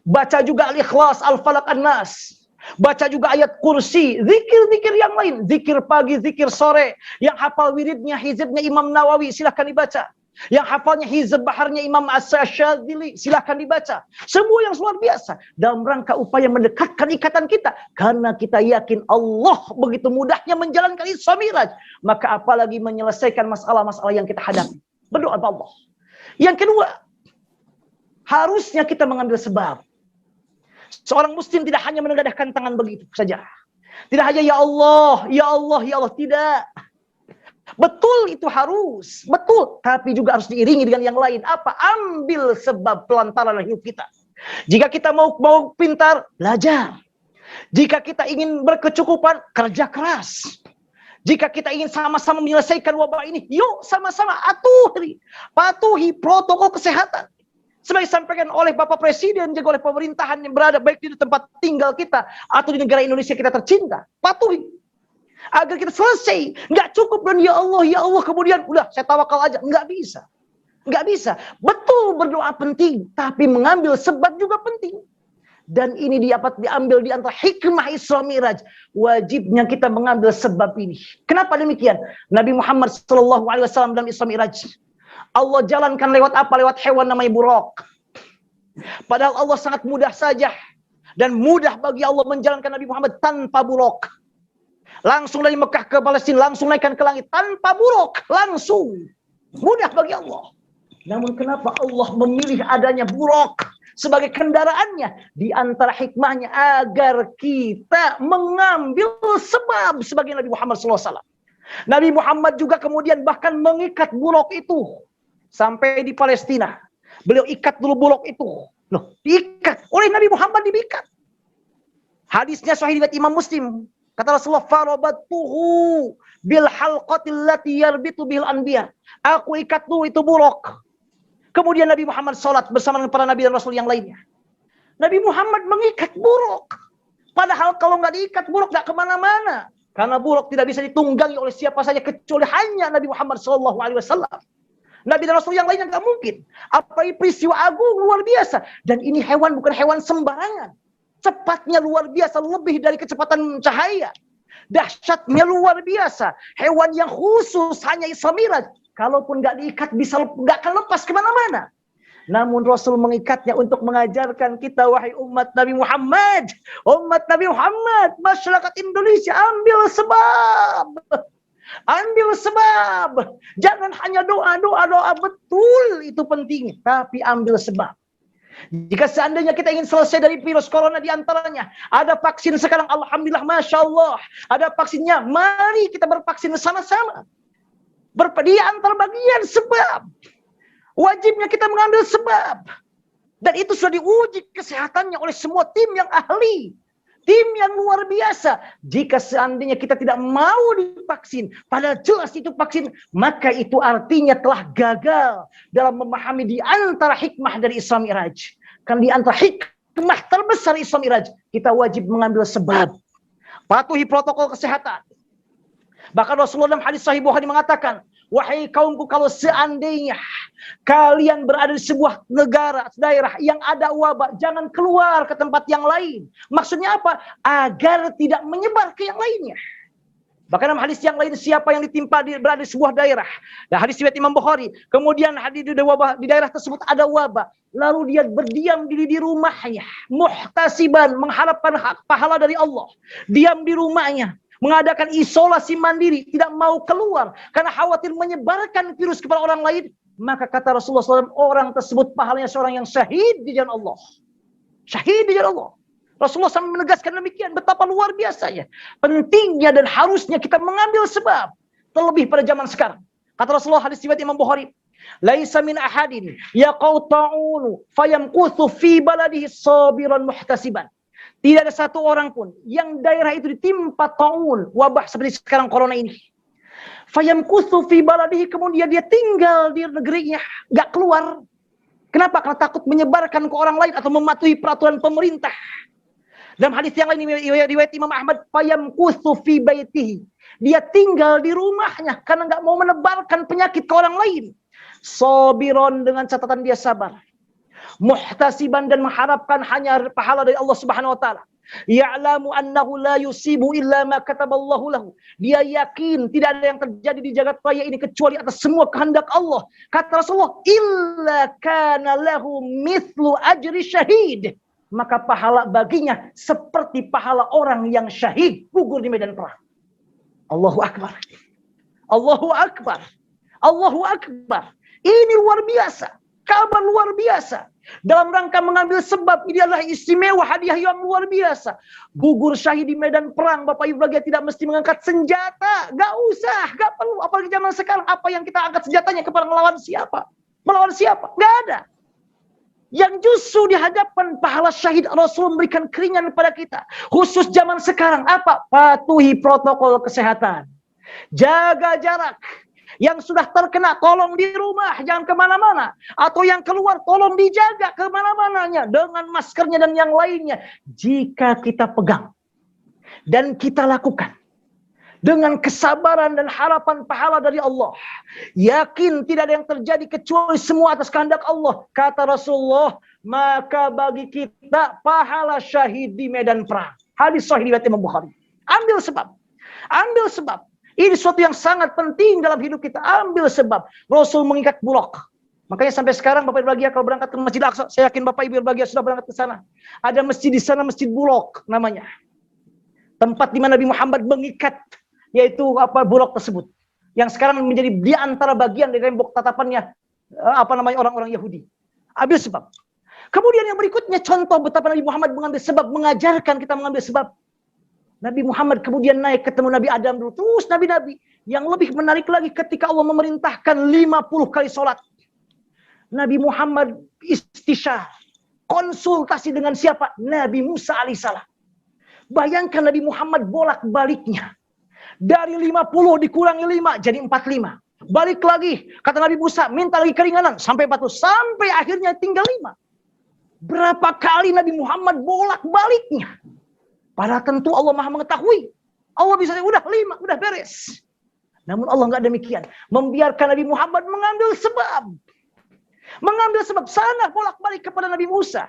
Baca juga Al-Ikhlas, Al-Falaq, An-Nas. Baca juga ayat kursi, zikir-zikir yang lain, zikir pagi, zikir sore. Yang hafal wiridnya, hizibnya Imam Nawawi, silahkan dibaca. Yang hafalnya hizib baharnya Imam As-Syadzili, silahkan dibaca. Semua yang luar biasa dalam rangka upaya mendekatkan ikatan kita, karena kita yakin Allah begitu mudahnya menjalankan Isra Miraj, maka apalagi menyelesaikan masalah-masalah yang kita hadapi. Berdoa kepada Allah. Yang kedua, Harusnya kita mengambil sebab. Seorang muslim tidak hanya menengadahkan tangan begitu saja. Tidak hanya ya Allah, ya Allah, ya Allah. Tidak. Betul itu harus. Betul. Tapi juga harus diiringi dengan yang lain. Apa? Ambil sebab pelantaran hidup kita. Jika kita mau pintar, belajar. Jika kita ingin berkecukupan, kerja keras. Jika kita ingin sama-sama menyelesaikan wabah ini, yuk sama-sama patuhi protokol kesehatan. Sebagai disampaikan oleh Bapak Presiden, juga oleh pemerintahan yang berada baik di tempat tinggal kita atau di negara Indonesia kita tercinta. Patuhi. Agar kita selesai. Nggak cukup dan ya Allah, kemudian udah saya tawakal aja. Nggak bisa. Nggak bisa. Betul berdoa penting, tapi mengambil sebab juga penting. Dan ini dapat diambil di antara hikmah Isra Mi'raj. Wajibnya kita mengambil sebab ini. Kenapa demikian? Nabi Muhammad SAW dalam Isra Mi'raj, Allah jalankan lewat apa? Lewat hewan namanya buraq. Padahal Allah sangat mudah saja. Dan mudah bagi Allah menjalankan Nabi Muhammad tanpa buraq. Langsung dari Mekah ke Palestina, langsung naikkan ke langit tanpa buraq. Langsung. Mudah bagi Allah. Namun kenapa Allah memilih adanya buraq sebagai kendaraannya? Di antara hikmahnya agar kita mengambil sebab sebagai Nabi Muhammad SAW. Nabi Muhammad juga kemudian bahkan mengikat buraq itu sampai di Palestina. Beliau ikat dulu buraq itu. Loh, diikat oleh Nabi Muhammad, diikat. Hadisnya sahih riwayat Imam Muslim. Kata Rasulullah, "Farabatuhu bil halqatil lati yarbitu bil anbiya." Aku ikat dulu itu buraq. Kemudian Nabi Muhammad sholat bersama dengan para nabi dan rasul yang lainnya. Nabi Muhammad mengikat buraq. Padahal kalau nggak diikat buraq nggak kemana-mana. Karena buraq tidak bisa ditunggangi oleh siapa saja kecuali hanya Nabi Muhammad SAW. Nabi dan rasul yang lainnya nggak mungkin. Apa ini peristiwa agung luar biasa. Dan ini hewan bukan hewan sembarangan. Cepatnya luar biasa, lebih dari kecepatan cahaya. Dahsyatnya luar biasa. Hewan yang khusus hanya Isra Mi'raj. Kalaupun nggak diikat bisa nggak akan lepas kemana-mana. Namun Rasul mengikatnya untuk mengajarkan kita, wahai umat Nabi Muhammad, masyarakat Indonesia, ambil sebab. Ambil sebab. Jangan hanya doa, betul itu penting, tapi ambil sebab. Jika seandainya kita ingin selesai dari virus corona, di antaranya ada vaksin sekarang, alhamdulillah, masya Allah, ada vaksinnya. Mari kita bervaksin bersama-sama. Di antar bagian sebab. Wajibnya kita mengambil sebab. Dan itu sudah diuji kesehatannya oleh semua tim yang ahli. Tim yang luar biasa. Jika seandainya kita tidak mau divaksin, padahal jelas itu vaksin, maka itu artinya telah gagal dalam memahami di antara hikmah dari Isra Mi'raj. Kan di antara hikmah terbesar Isra Mi'raj, kita wajib mengambil sebab. Patuhi protokol kesehatan. Bahkan Rasulullah dalam hadis Sahih Bukhari mengatakan, wahai kaumku, kalau seandainya kalian berada di sebuah negara, daerah yang ada wabah, jangan keluar ke tempat yang lain. Maksudnya apa? Agar tidak menyebar ke yang lainnya. Bahkan dalam hadis yang lain, siapa yang ditimpa berada di sebuah daerah, dan hadis riwayat Imam Bukhari, kemudian di daerah tersebut ada wabah, lalu dia berdiam diri di rumahnya, muhtasiban, mengharapkan pahala dari Allah, diam di rumahnya, mengadakan isolasi mandiri, tidak mau keluar karena khawatir menyebarkan virus kepada orang lain, maka kata Rasulullah SAW, orang tersebut pahalanya seorang yang syahid di jalan Allah. Syahid di jalan Allah. Rasulullah SAW menegaskan demikian, betapa luar biasanya, pentingnya dan harusnya kita mengambil sebab, terlebih pada zaman sekarang. Kata Rasulullah, hadis riwayat Imam Bukhari, laisa min ahadin yaqau ta'unu fayamkuthu fi baladihi sabiran muhtasiban. Tidak ada satu orang pun yang daerah itu ditimpa ta'un, wabah seperti sekarang corona ini. Fayamkuthu fi baladihi, kemudian dia tinggal di negerinya, enggak keluar. Kenapa? Karena takut menyebarkan ke orang lain atau mematuhi peraturan pemerintah. Dalam hadis yang lain riwayat Imam Ahmad, fayamkuthu fi baitihi, dia tinggal di rumahnya karena enggak mau menebarkan penyakit ke orang lain. Sabiron, dengan catatan dia sabar. Muhtasiban, dan mengharapkan hanya pahala dari Allah Subhanahu wa taala. Ya'lamu annahu la yusibu illa ma kataballahu lahu. Dia yakin tidak ada yang terjadi di jagat raya ini kecuali atas semua kehendak Allah. Kata Rasulullah, illa kana lahu mithlu ajri syahid. Maka pahala baginya seperti pahala orang yang syahid gugur di medan perang. Allahu Akbar. Allahu Akbar. Allahu Akbar. Ini luar biasa. Kabar luar biasa. Dalam rangka mengambil sebab, ini adalah istimewa, hadiah yang luar biasa. Gugur syahid di medan perang, Bapak Ibu bahagia, tidak mesti mengangkat senjata. Gak usah, gak perlu. Apalagi zaman sekarang, apa yang kita angkat senjatanya kepada melawan siapa? Melawan siapa? Gak ada. Yang justru di hadapan pahala syahid, Rasul memberikan keringan kepada kita. Khusus zaman sekarang, apa? Patuhi protokol kesehatan. Jaga jarak. Yang sudah terkena, tolong di rumah, jangan kemana-mana. Atau yang keluar, tolong dijaga kemana-mananya. Dengan maskernya dan yang lainnya. Jika kita pegang dan kita lakukan dengan kesabaran dan harapan pahala dari Allah, yakin tidak ada yang terjadi kecuali semua atas kehendak Allah. Kata Rasulullah, maka bagi kita pahala syahid di medan perang. Hadis sahih riwayat Imam Bukhari. Ambil sebab. Ambil sebab. Ini sesuatu yang sangat penting dalam hidup kita. Ambil sebab. Rasul mengikat bulak. Makanya sampai sekarang Bapak Ibu bahagia, kalau berangkat ke Masjid Al-Aqsa, saya yakin Bapak Ibu bahagia sudah berangkat ke sana. Ada masjid di sana, Masjid Bulak namanya. Tempat di mana Nabi Muhammad mengikat, yaitu bulak tersebut. Yang sekarang menjadi di antara bagian dari tembok tatapannya orang-orang Yahudi. Ambil sebab. Kemudian yang berikutnya, contoh betapa Nabi Muhammad mengambil sebab, mengajarkan kita mengambil sebab. Nabi Muhammad kemudian naik ketemu Nabi Adam dulu. Terus nabi-nabi. Yang lebih menarik lagi ketika Allah memerintahkan 50 kali sholat. Nabi Muhammad istisyar. Konsultasi dengan siapa? Nabi Musa alaihissalam. Bayangkan Nabi Muhammad bolak-baliknya. Dari 50 dikurangi 5 jadi 45. Balik lagi. Kata Nabi Musa, minta lagi keringanan. Sampai 40. Sampai akhirnya tinggal 5. Berapa kali Nabi Muhammad bolak-baliknya. Padahal tentu Allah Maha mengetahui. Allah bisa udah 5, udah beres. Namun Allah enggak demikian. Membiarkan Nabi Muhammad mengambil sebab. Mengambil sebab. Sana bolak-balik kepada Nabi Musa.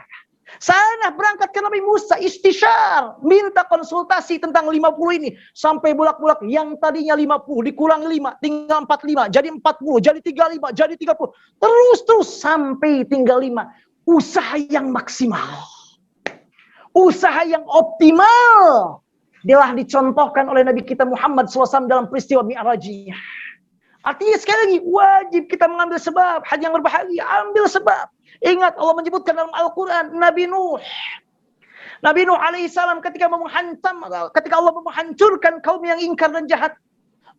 Sana berangkat ke Nabi Musa. Istisyar. Minta konsultasi tentang 50 ini. Sampai bolak-bolak. Yang tadinya 50. Dikurangi 5. Tinggal 45. Jadi 40. Jadi 35. Jadi 30. Terus sampai tinggal 5. Usaha yang maksimal. Usaha yang optimal. Dialah dicontohkan oleh Nabi kita Muhammad SAW dalam peristiwa Mi'rajnya. Artinya sekali lagi, wajib kita mengambil sebab. Hadi yang berbahagia, ambil sebab. Ingat Allah menyebutkan dalam Al-Quran, Nabi Nuh. Nabi Nuh alaihissalam ketika Allah menghancurkan kaum yang ingkar dan jahat.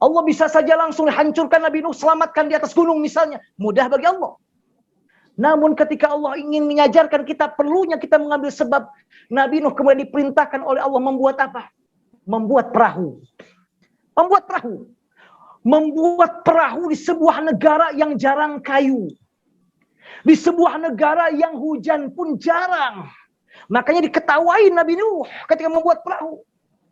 Allah bisa saja langsung hancurkan Nabi Nuh, selamatkan di atas gunung misalnya. Mudah bagi Allah. Namun ketika Allah ingin mengajarkan kita perlunya kita mengambil sebab, Nabi Nuh kemudian diperintahkan oleh Allah membuat apa? Membuat perahu. Membuat perahu. Membuat perahu di sebuah negara yang jarang kayu. Di sebuah negara yang hujan pun jarang. Makanya diketawain Nabi Nuh ketika membuat perahu.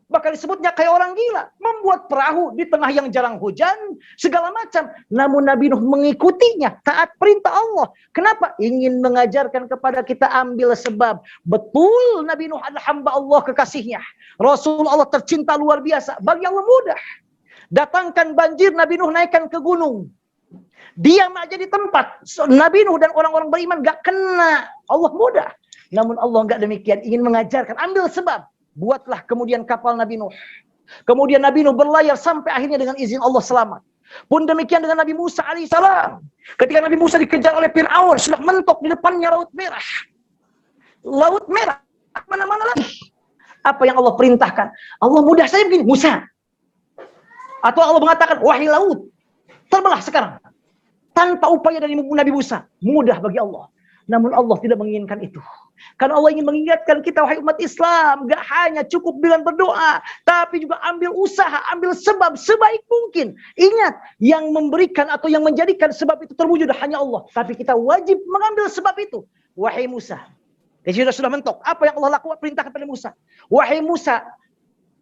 Bahkan disebutnya kayak orang gila. Membuat perahu di tengah yang jarang hujan. Segala macam. Namun Nabi Nuh mengikutinya. Taat perintah Allah. Kenapa? Ingin mengajarkan kepada kita ambil sebab. Betul Nabi Nuh adalah hamba Allah kekasihnya. Rasul Allah tercinta luar biasa. Bagi Allah mudah. Datangkan banjir, Nabi Nuh naikkan ke gunung. Diam aja di tempat. Nabi Nuh dan orang-orang beriman gak kena. Allah mudah. Namun Allah gak demikian. Ingin mengajarkan. Ambil sebab. Buatlah kemudian kapal Nabi Nuh. Kemudian Nabi Nuh berlayar sampai akhirnya dengan izin Allah selamat. Pun demikian dengan Nabi Musa alaihissalam. Ketika Nabi Musa dikejar oleh Fir'aun, sudah mentok di depannya Laut Merah. Laut Merah. Mana-mana lagi. Apa yang Allah perintahkan? Allah mudah saja begini, Musa. Atau Allah mengatakan, wahai laut, terbelah sekarang. Tanpa upaya dari Nabi Musa. Mudah bagi Allah. Namun Allah tidak menginginkan itu. Karena Allah ingin mengingatkan kita, wahai umat Islam, gak hanya cukup dengan berdoa, tapi juga ambil usaha, ambil sebab sebaik mungkin. Ingat, yang memberikan atau yang menjadikan sebab itu terwujud hanya Allah. Tapi kita wajib mengambil sebab itu. Wahai Musa, jadi sudah mentok. Apa yang Allah lakukan, perintahkan kepada Musa. Wahai Musa,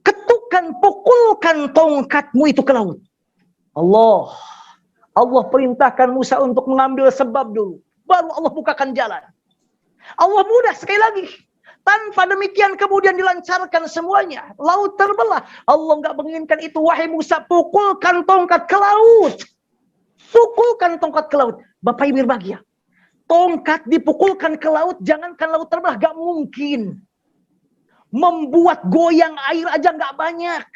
ketukan, pukulkan tongkatmu itu ke laut. Allah perintahkan Musa untuk mengambil sebab dulu. Baru Allah bukakan jalan. Allah mudah sekali lagi. Tanpa demikian kemudian dilancarkan semuanya. Laut terbelah. Allah enggak menginginkan itu. Wahai Musa, pukulkan tongkat ke laut. Pukulkan tongkat ke laut. Bapak Ibu berbahagia. Tongkat dipukulkan ke laut. Jangankan laut terbelah. Gak mungkin. Membuat goyang air aja gak banyak.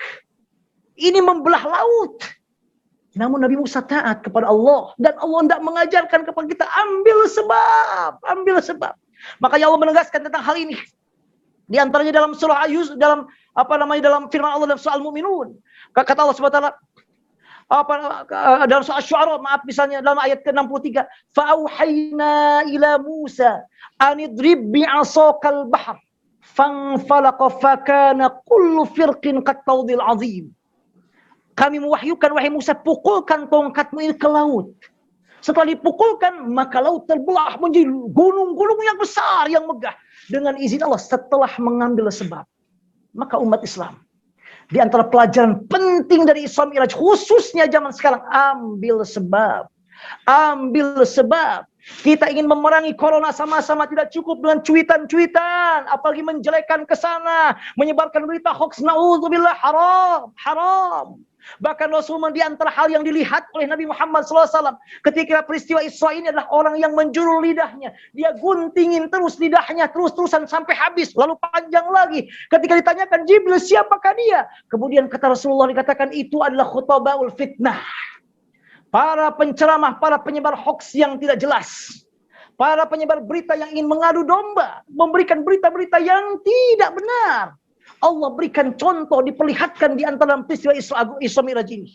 Ini membelah laut. Namun Nabi Musa taat kepada Allah. Dan Allah tidak mengajarkan kepada kita. Ambil sebab. Ambil sebab. Makanya Allah menegaskan tentang hal ini. Di antaranya dalam surah dalam firman Allah dalam surah Al-Mu'minun. Kata Allah Subhanahu wa taala dalam surah Asy-Syu'ara, misalnya dalam ayat ke-63, fa'auhayna ila Musa an idrib bi'asakal bahr fanfalaqa fakana kullu firqin qattawdil azim. Kami mewahyukan, wahai Musa, pukulkan tongkatmu ini ke laut. Setelah dipukulkan, maka laut terbelah menjadi gunung-gunung yang besar, yang megah. Dengan izin Allah, setelah mengambil sebab. Maka umat Islam, di antara pelajaran penting dari Isra Mi'raj, khususnya zaman sekarang, ambil sebab. Ambil sebab. Kita ingin memerangi corona sama-sama tidak cukup dengan cuitan-cuitan, apalagi menjelekkan ke sana, menyebarkan berita hoax, naudzubillah, haram. Bahkan Rasulullah, di antara hal yang dilihat oleh Nabi Muhammad SAW ketika peristiwa Isra ini adalah orang yang menjulur lidahnya. Dia guntingin terus lidahnya, terus-terusan sampai habis. Lalu panjang lagi. Ketika ditanyakan Jibril, siapakah dia? Kemudian kata Rasulullah, dikatakan itu adalah khutabaul fitnah. Para penceramah, para penyebar hoax yang tidak jelas. Para penyebar berita yang ingin mengadu domba. Memberikan berita-berita yang tidak benar. Allah berikan contoh, diperlihatkan di antara peristiwa Isra Mi'raj ini.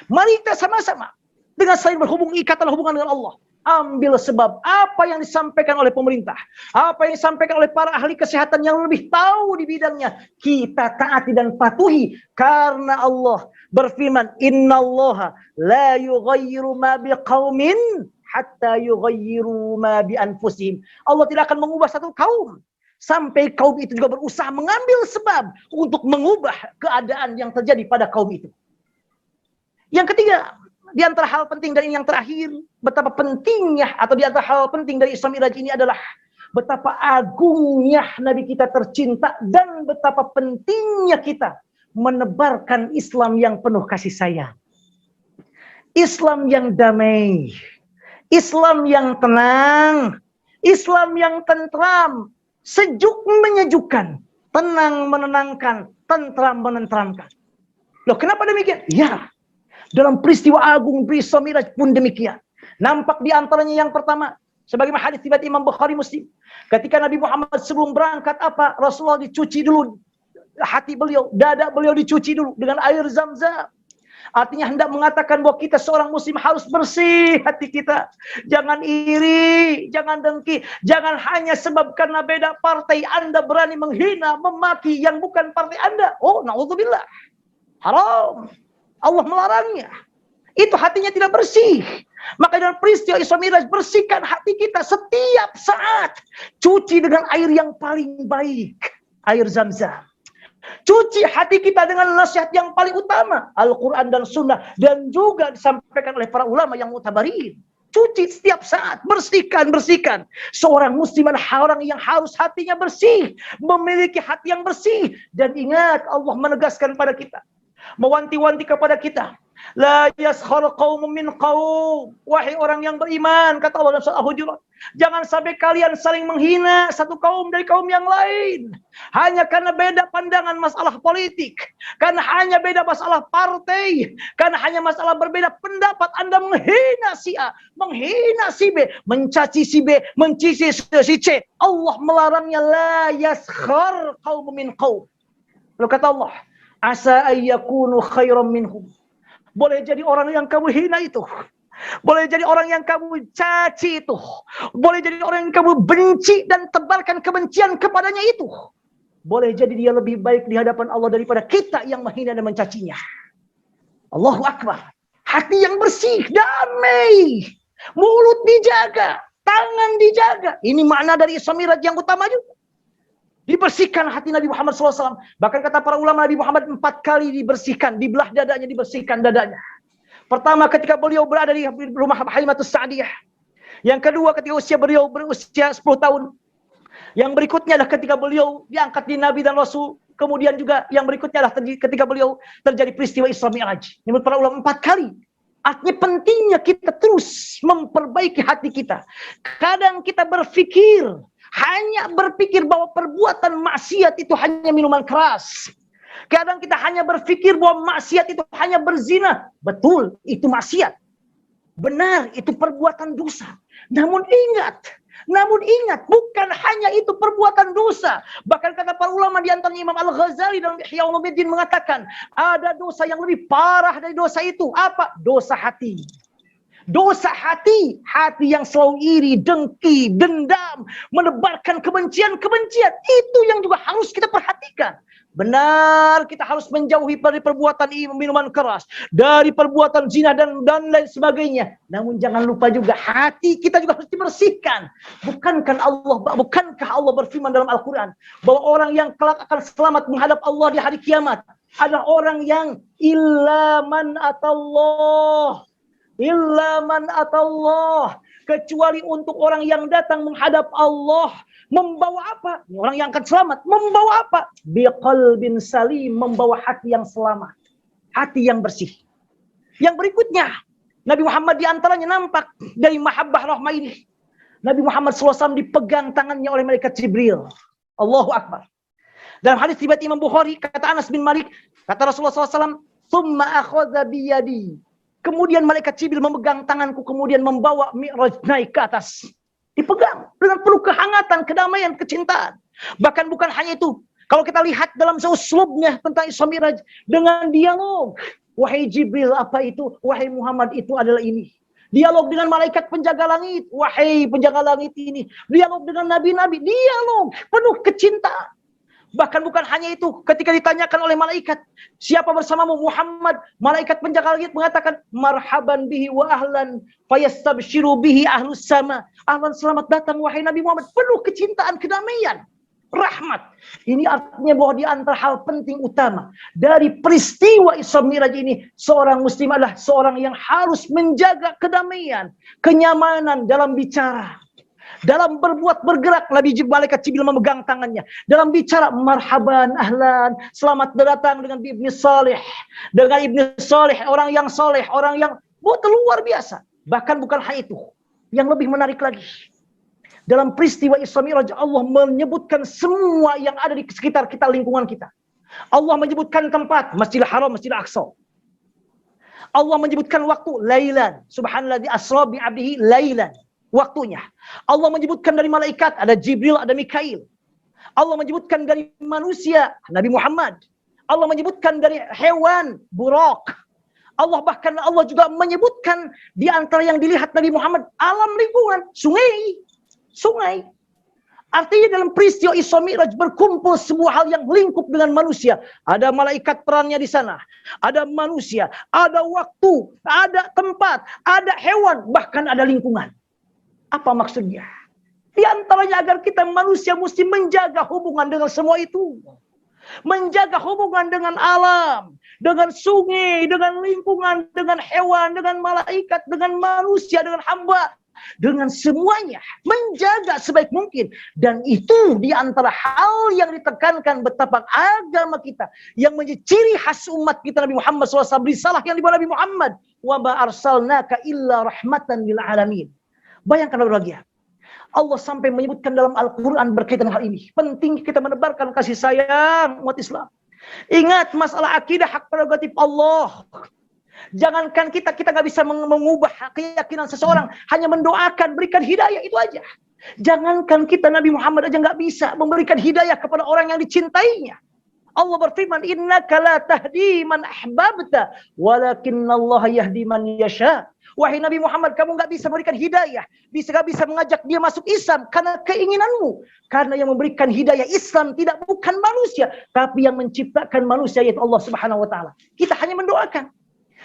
Mari kita sama-sama dengan saling ikatan hubungan dengan Allah. Ambil sebab apa yang disampaikan oleh pemerintah, apa yang disampaikan oleh para ahli kesehatan yang lebih tahu di bidangnya, kita taati dan patuhi. Karena Allah berfirman, innallaha la yughayyiru ma biqaumin hatta yughayyiru ma bi anfusihim. Allah tidak akan mengubah satu kaum sampai kaum itu juga berusaha mengambil sebab untuk mengubah keadaan yang terjadi pada kaum itu. Yang ketiga, di antara hal penting dari yang terakhir, betapa pentingnya, atau di antara hal penting dari Isra Mi'raj ini adalah betapa agungnya Nabi kita tercinta dan betapa pentingnya kita menebarkan Islam yang penuh kasih sayang. Islam yang damai, Islam yang tenang, Islam yang tentram, sejuk menyejukkan, tenang menenangkan, tentram menenteramkan. Loh, kenapa demikian? Ya, dalam peristiwa agung Isra Mi'raj pun demikian. Nampak di antaranya yang pertama, sebagaimana hadis riwayat Imam Bukhari Muslim, ketika Nabi Muhammad sebelum berangkat Rasulullah dicuci dulu hati beliau, dada beliau dicuci dulu dengan air Zam-Zam. Artinya hendak mengatakan bahwa kita seorang muslim harus bersih hati kita. Jangan iri, jangan dengki. Jangan hanya sebab karena beda partai Anda berani menghina, memaki yang bukan partai Anda. Oh, na'udzubillah. Haram. Allah melarangnya. Itu hatinya tidak bersih. Maka dalam peristiwa Isra Mi'raj, bersihkan hati kita setiap saat. Cuci dengan air yang paling baik. Air Zam-Zam. Cuci hati kita dengan nasihat yang paling utama, Al-Quran dan Sunnah, dan juga disampaikan oleh para ulama yang mutabarin. Cuci setiap saat, bersihkan. Seorang muslim adalah orang yang harus hatinya bersih, memiliki hati yang bersih. Dan ingat, Allah menegaskan pada kita, mewanti-wanti kepada kita, la yaskhar qaumun min qaum. Wahai orang yang beriman, kata Allah dalam surah Al-Hujurat, jangan sampai kalian saling menghina satu kaum dari kaum yang lain. Hanya karena beda pandangan masalah politik. Karena hanya beda masalah partai. Karena hanya masalah berbeda pendapat. Anda menghina si A, menghina si B, mencaci si B, mencaci si C. Allah melarangnya, la yaskhar qaumun min qaum. Lalu kata Allah, asa ayyakunu khairam minhum. Boleh jadi orang yang kamu hina itu, boleh jadi orang yang kamu caci itu, boleh jadi orang yang kamu benci dan tebarkan kebencian kepadanya itu, boleh jadi dia lebih baik di hadapan Allah daripada kita yang menghina dan mencacinya. Allahu Akbar. Hati yang bersih, damai, mulut dijaga, tangan dijaga. Ini makna dari Isra Mi'raj yang utama juga. Dibersihkan hati Nabi Muhammad SAW. Bahkan kata para ulama, Nabi Muhammad 4 kali dibersihkan. Dibelah dadanya, dibersihkan dadanya. Pertama ketika beliau berada di rumah Halimatus Sa'diyah. Yang kedua ketika beliau berusia 10 tahun. Yang berikutnya adalah ketika beliau diangkat di Nabi dan Rasul. Kemudian juga yang berikutnya adalah ketika beliau terjadi peristiwa Isra Mi'raj. Menurut para ulama 4 kali. Artinya pentingnya kita terus memperbaiki hati kita. Kadang kita hanya berpikir bahwa perbuatan maksiat itu hanya minuman keras. Kadang kita hanya berpikir bahwa maksiat itu hanya berzina. Betul, itu maksiat. Benar, itu perbuatan dosa. Namun ingat, bukan hanya hanya itu perbuatan dosa. Bahkan kata para ulama di antaranya Imam Al-Ghazali dalam Ihya Ulumuddin mengatakan, ada dosa yang lebih parah dari dosa itu. Apa? Dosa hati. Dosa hati, hati yang selalu iri, dengki, dendam, menebarkan kebencian-kebencian. Itu yang juga harus kita perhatikan. Benar, kita harus menjauhi dari perbuatan minuman keras, dari perbuatan zina dan lain sebagainya. Namun jangan lupa juga hati kita juga harus dibersihkan. Bukankah Allah berfirman dalam Al-Quran bahwa orang yang kelak akan selamat menghadap Allah di hari kiamat adalah orang yang illa man atallah, kecuali untuk orang yang datang menghadap Allah membawa apa? Orang yang akan selamat membawa apa? Biqalbin salim, membawa hati yang selamat, hati yang bersih. Yang berikutnya, Nabi Muhammad di antaranya nampak dari mahabbah rahmah ini. Nabi Muhammad SAW dipegang tangannya oleh malaikat Jibril. Allahu Akbar. Dalam hadis riwayat Imam Bukhari, kata Anas bin Malik, kata Rasulullah SAW, "Tsumma akhadha biyadi." Kemudian malaikat Jibril memegang tanganku, kemudian membawa Mi'raj naik ke atas. Dipegang dengan penuh kehangatan, kedamaian, kecintaan. Bahkan bukan hanya itu. Kalau kita lihat dalam uslubnya tentang Isra Mi'raj, dengan dialog. Wahai Jibril, apa itu? Wahai Muhammad, itu adalah ini. Dialog dengan malaikat penjaga langit. Wahai penjaga langit ini. Dialog dengan nabi-nabi. Dialog penuh kecintaan. Bahkan bukan hanya itu, ketika ditanyakan oleh malaikat, siapa bersamamu? Muhammad. Malaikat penjaga langit mengatakan, marhaban bihi wa ahlan fayastabshiru bihi ahlus sama. Ahlan, selamat datang wahai Nabi Muhammad. Penuh kecintaan, kedamaian, rahmat. Ini artinya bahwa di antara hal penting utama dari peristiwa Isra Mi'raj ini, seorang muslim adalah seorang yang harus menjaga kedamaian, kenyamanan dalam bicara. Dalam berbuat, bergerak, malaikat Jibril memegang tangannya. Dalam bicara, marhaban, ahlan, selamat datang dengan Ibnu Salih. Dengan Ibnu Salih, orang yang soleh, orang yang luar biasa. Bahkan bukan hanya itu. Yang lebih menarik lagi. Dalam peristiwa Isra Mi'raj, Allah menyebutkan semua yang ada di sekitar kita, lingkungan kita. Allah menyebutkan tempat, Masjidil Haram, Masjidil Aqsa. Allah menyebutkan waktu, lailan. Subhanalladzi asra bi 'abdihi lailan. Waktunya. Allah menyebutkan dari malaikat, ada Jibril, ada Mikail. Allah menyebutkan dari manusia, Nabi Muhammad. Allah menyebutkan dari hewan, buraq. Allah juga menyebutkan di antara yang dilihat Nabi Muhammad, alam lingkungan, sungai. Artinya dalam peristiwa Isra Mi'raj berkumpul sebuah hal yang lingkup dengan manusia. Ada malaikat perannya di sana. Ada manusia, ada waktu, ada tempat, ada hewan, bahkan ada lingkungan. Apa maksudnya? Di antaranya agar kita manusia mesti menjaga hubungan dengan semua itu. Menjaga hubungan dengan alam, dengan sungai, dengan lingkungan, dengan hewan, dengan malaikat, dengan manusia, dengan hamba, dengan semuanya. Menjaga sebaik mungkin. Dan itu di antara hal yang ditekankan betapa agama kita yang menjadi ciri khas umat kita Nabi Muhammad SAW, risalah yang dibawa Nabi Muhammad. Wa ma arsalnaka illa rahmatan lil alamin. Bayangkan bahagia. Allah sampai menyebutkan dalam Al-Quran berkaitan hal ini. Penting kita menebarkan kasih sayang umat Islam. Ingat masalah akidah hak prerogatif Allah. Jangankan kita nggak bisa mengubah keyakinan seseorang. Hanya mendoakan, berikan hidayah, itu aja. Jangankan kita, Nabi Muhammad aja nggak bisa memberikan hidayah kepada orang yang dicintainya. Allah berfirman, innaka la tahdi man ahbabta, walakinallaha yahdi man yasha. Wahai Nabi Muhammad, kamu nggak bisa memberikan hidayah, nggak bisa mengajak dia masuk Islam karena keinginanmu. Karena yang memberikan hidayah Islam bukan manusia, tapi yang menciptakan manusia, yaitu Allah Subhanahu Wa Taala. Kita hanya mendoakan.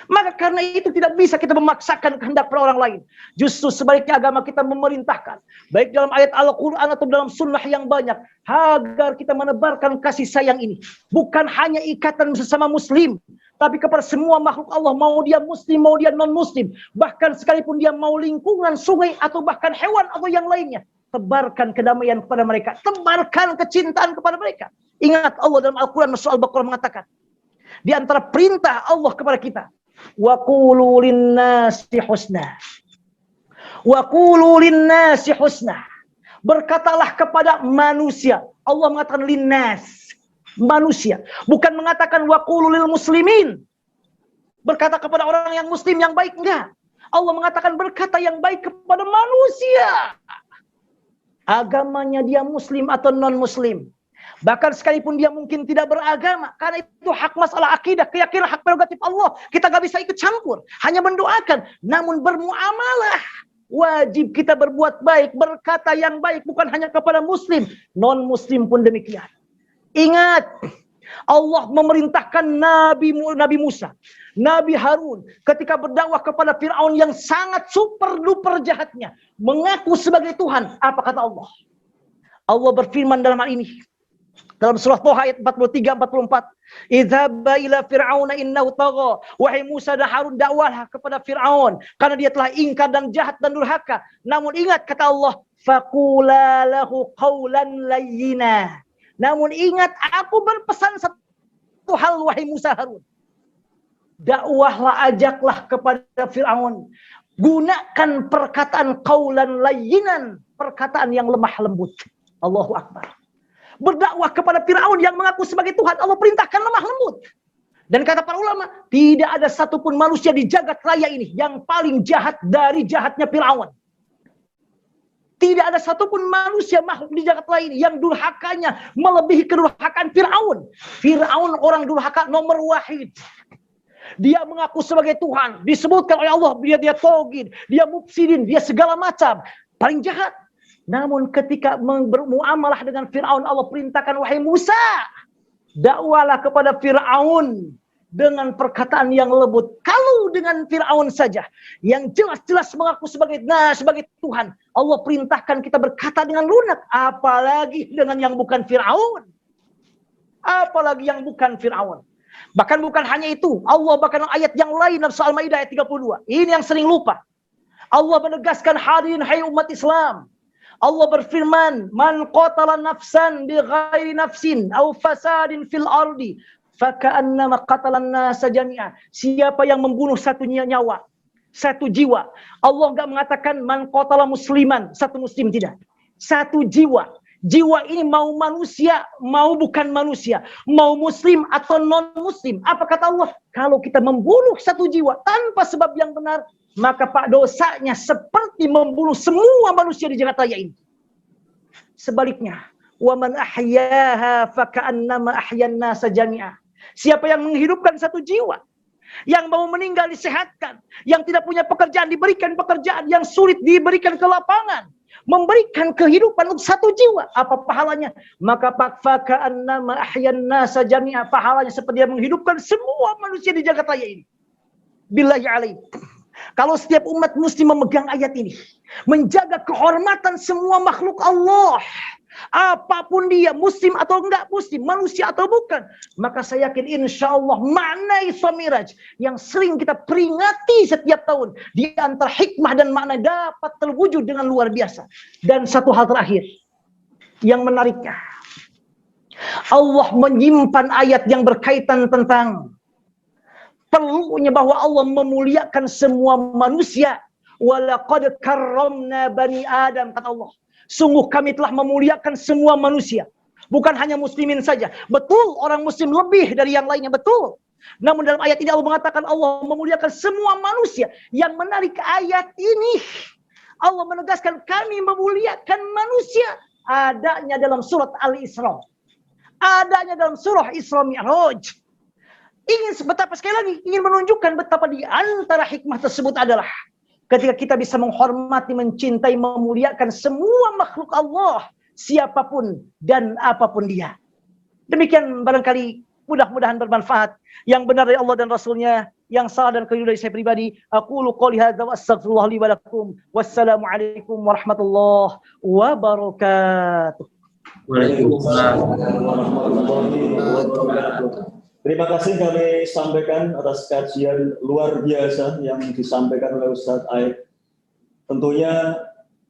Maka karena itu tidak bisa kita memaksakan kehendak pada orang lain. Justru sebaliknya agama kita memerintahkan, baik dalam ayat Al-Quran atau dalam sunnah yang banyak, agar kita menebarkan kasih sayang ini. Bukan hanya ikatan sesama muslim, tapi kepada semua makhluk Allah, mau dia muslim, mau dia non-muslim. Bahkan sekalipun dia mau lingkungan, sungai, atau bahkan hewan atau yang lainnya. Tebarkan kedamaian kepada mereka. Tebarkan kecintaan kepada mereka. Ingat Allah dalam Al-Quran, surah Al-Baqarah mengatakan, di antara perintah Allah kepada kita, wa qulu linnasi husna. Wa qulu linnasi husna. Berkatalah kepada manusia. Allah mengatakan linnas, manusia. Bukan mengatakan wa qulu lil muslimin. Berkata kepada orang yang muslim yang baik, enggak. Allah mengatakan berkata yang baik kepada manusia. agamanya dia muslim atau non-muslim. Bahkan sekalipun dia mungkin tidak beragama, karena itu hak masalah akidah, keyakinan, hak prerogatif Allah. Kita gak bisa ikut campur, hanya mendoakan. Namun bermuamalah, wajib kita berbuat baik, berkata yang baik, bukan hanya kepada muslim, non-muslim pun demikian. Ingat, Allah memerintahkan Nabi Musa, Nabi Harun ketika berdakwah kepada Fir'aun yang sangat super duper jahatnya, mengaku sebagai Tuhan. Apa kata Allah? Allah berfirman dalam hal ini dalam surah Thaha ayat 43-44, "Idhaba ila fir'auna innahu tagha." Wahai Musa dan Harun, dakwahlah kepada Fir'aun karena dia telah ingkar dan jahat dan durhaka. Namun ingat kata Allah, "Faqula lahu qawlan layyina." Namun ingat, aku berpesan satu hal wahai Musa Harun. Dakwahlah, ajaklah kepada Fir'aun. Gunakan perkataan qawlan layyinan, perkataan yang lemah lembut. Allahu Akbar. Berdakwah kepada Fir'aun yang mengaku sebagai Tuhan, Allah perintahkan lemah lembut. Dan kata para ulama, tidak ada satupun manusia di jagat raya ini yang paling jahat dari jahatnya Fir'aun. Tidak ada satupun manusia makhluk di jagat raya ini yang durhakanya melebihi kedurhakaan Fir'aun. Fir'aun orang durhaka nomor wahid. Dia mengaku sebagai Tuhan, disebutkan oleh Allah, dia togid, dia mufsidin, dia segala macam, paling jahat. Namun ketika bermuamalah dengan Fir'aun, Allah perintahkan, wahai Musa, dakwalah kepada Fir'aun dengan perkataan yang lembut. Kalau dengan Fir'aun saja yang jelas-jelas mengaku sebagai Tuhan, Allah perintahkan kita berkata dengan lunak, apalagi dengan yang bukan Fir'aun. Apalagi yang bukan Fir'aun. Bahkan bukan hanya itu, Allah bahkan ayat yang lain dalam surah Al-Maidah ayat 32. Ini yang sering lupa. Allah menegaskan, hadirin hai umat Islam, Allah berfirman, "Man qatala nafsan bi ghairi nafsin aw fasadin fil ardi faka'annama qatalan nasa jami'a." Siapa yang membunuh satu nyawa, satu jiwa. Allah enggak mengatakan man qatala musliman, satu muslim, tidak. Satu jiwa. Jiwa ini mau manusia, mau bukan manusia, mau muslim atau non-muslim. Apa kata Allah? Kalau kita membunuh satu jiwa tanpa sebab yang benar, maka dosanya seperti membunuh semua manusia di jagat raya ini. Sebaliknya, wa man ahyaha faka'annama ahyan nasa jami'a. Siapa yang menghidupkan satu jiwa, yang mau meninggal disehatkan, yang tidak punya pekerjaan diberikan pekerjaan, yang sulit diberikan ke lapangan, memberikan kehidupan untuk satu jiwa, apa pahalanya? Maka faka'annama ahyan nasa jami'a, pahalanya seperti dia menghidupkan semua manusia di jagat raya ini. Billahi alaik. Kalau setiap umat muslim memegang ayat ini, menjaga kehormatan semua makhluk Allah, apapun dia, muslim atau enggak muslim, manusia atau bukan, maka saya yakin insya Allah makna Isra Miraj yang sering kita peringati setiap tahun, di antara hikmah dan makna dapat terwujud dengan luar biasa. Dan satu hal terakhir yang menariknya, Allah menyimpan ayat yang berkaitan tentang perlunya bahwa Allah memuliakan semua manusia. Walaqad karramna bani Adam, kata Allah. Sungguh kami telah memuliakan semua manusia. Bukan hanya muslimin saja. Betul, orang muslim lebih dari yang lainnya, betul. Namun dalam ayat ini Allah mengatakan Allah memuliakan semua manusia. Yang menarik ayat ini, Allah menegaskan kami memuliakan manusia. Adanya dalam surat Al-Isra. Adanya dalam surah Isra Mi'raj. Ingin betapa, sekali lagi, ingin menunjukkan betapa di antara hikmah tersebut adalah ketika kita bisa menghormati, mencintai, memuliakan semua makhluk Allah, siapapun dan apapun dia. Demikian barangkali, mudah-mudahan bermanfaat. Yang benar dari Allah dan Rasulnya, yang salah dan keliru dari saya pribadi. Aqulu qouli hadza wa astaghfirullah li wa lakum. Wassalamualaikum warahmatullahi wabarakatuh. Waalaikumsalam warahmatullahi wabarakatuh. Terima kasih kami sampaikan atas kajian luar biasa yang disampaikan oleh Ustadz Aib. Tentunya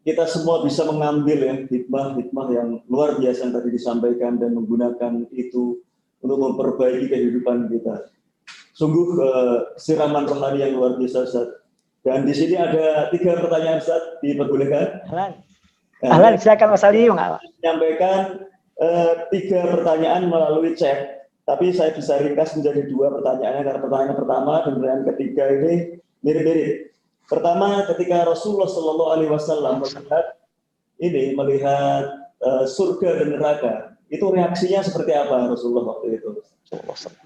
kita semua bisa mengambil ya hikmah-hikmah yang luar biasa yang tadi disampaikan dan menggunakan itu untuk memperbaiki kehidupan kita. Sungguh siraman rohani yang luar biasa, Ustadz. Dan di sini ada 3 pertanyaan, Ustadz, diperbolehkan? Ahlan, silakan Mas Ali. Menyampaikan 3 pertanyaan melalui chat. Tapi saya bisa ringkas menjadi 2 pertanyaannya, karena pertanyaan pertama dan pertanyaan ketiga ini mirip-mirip. Pertama, ketika Rasulullah SAW melihat ini melihat surga dan neraka, itu reaksinya seperti apa Rasulullah waktu itu?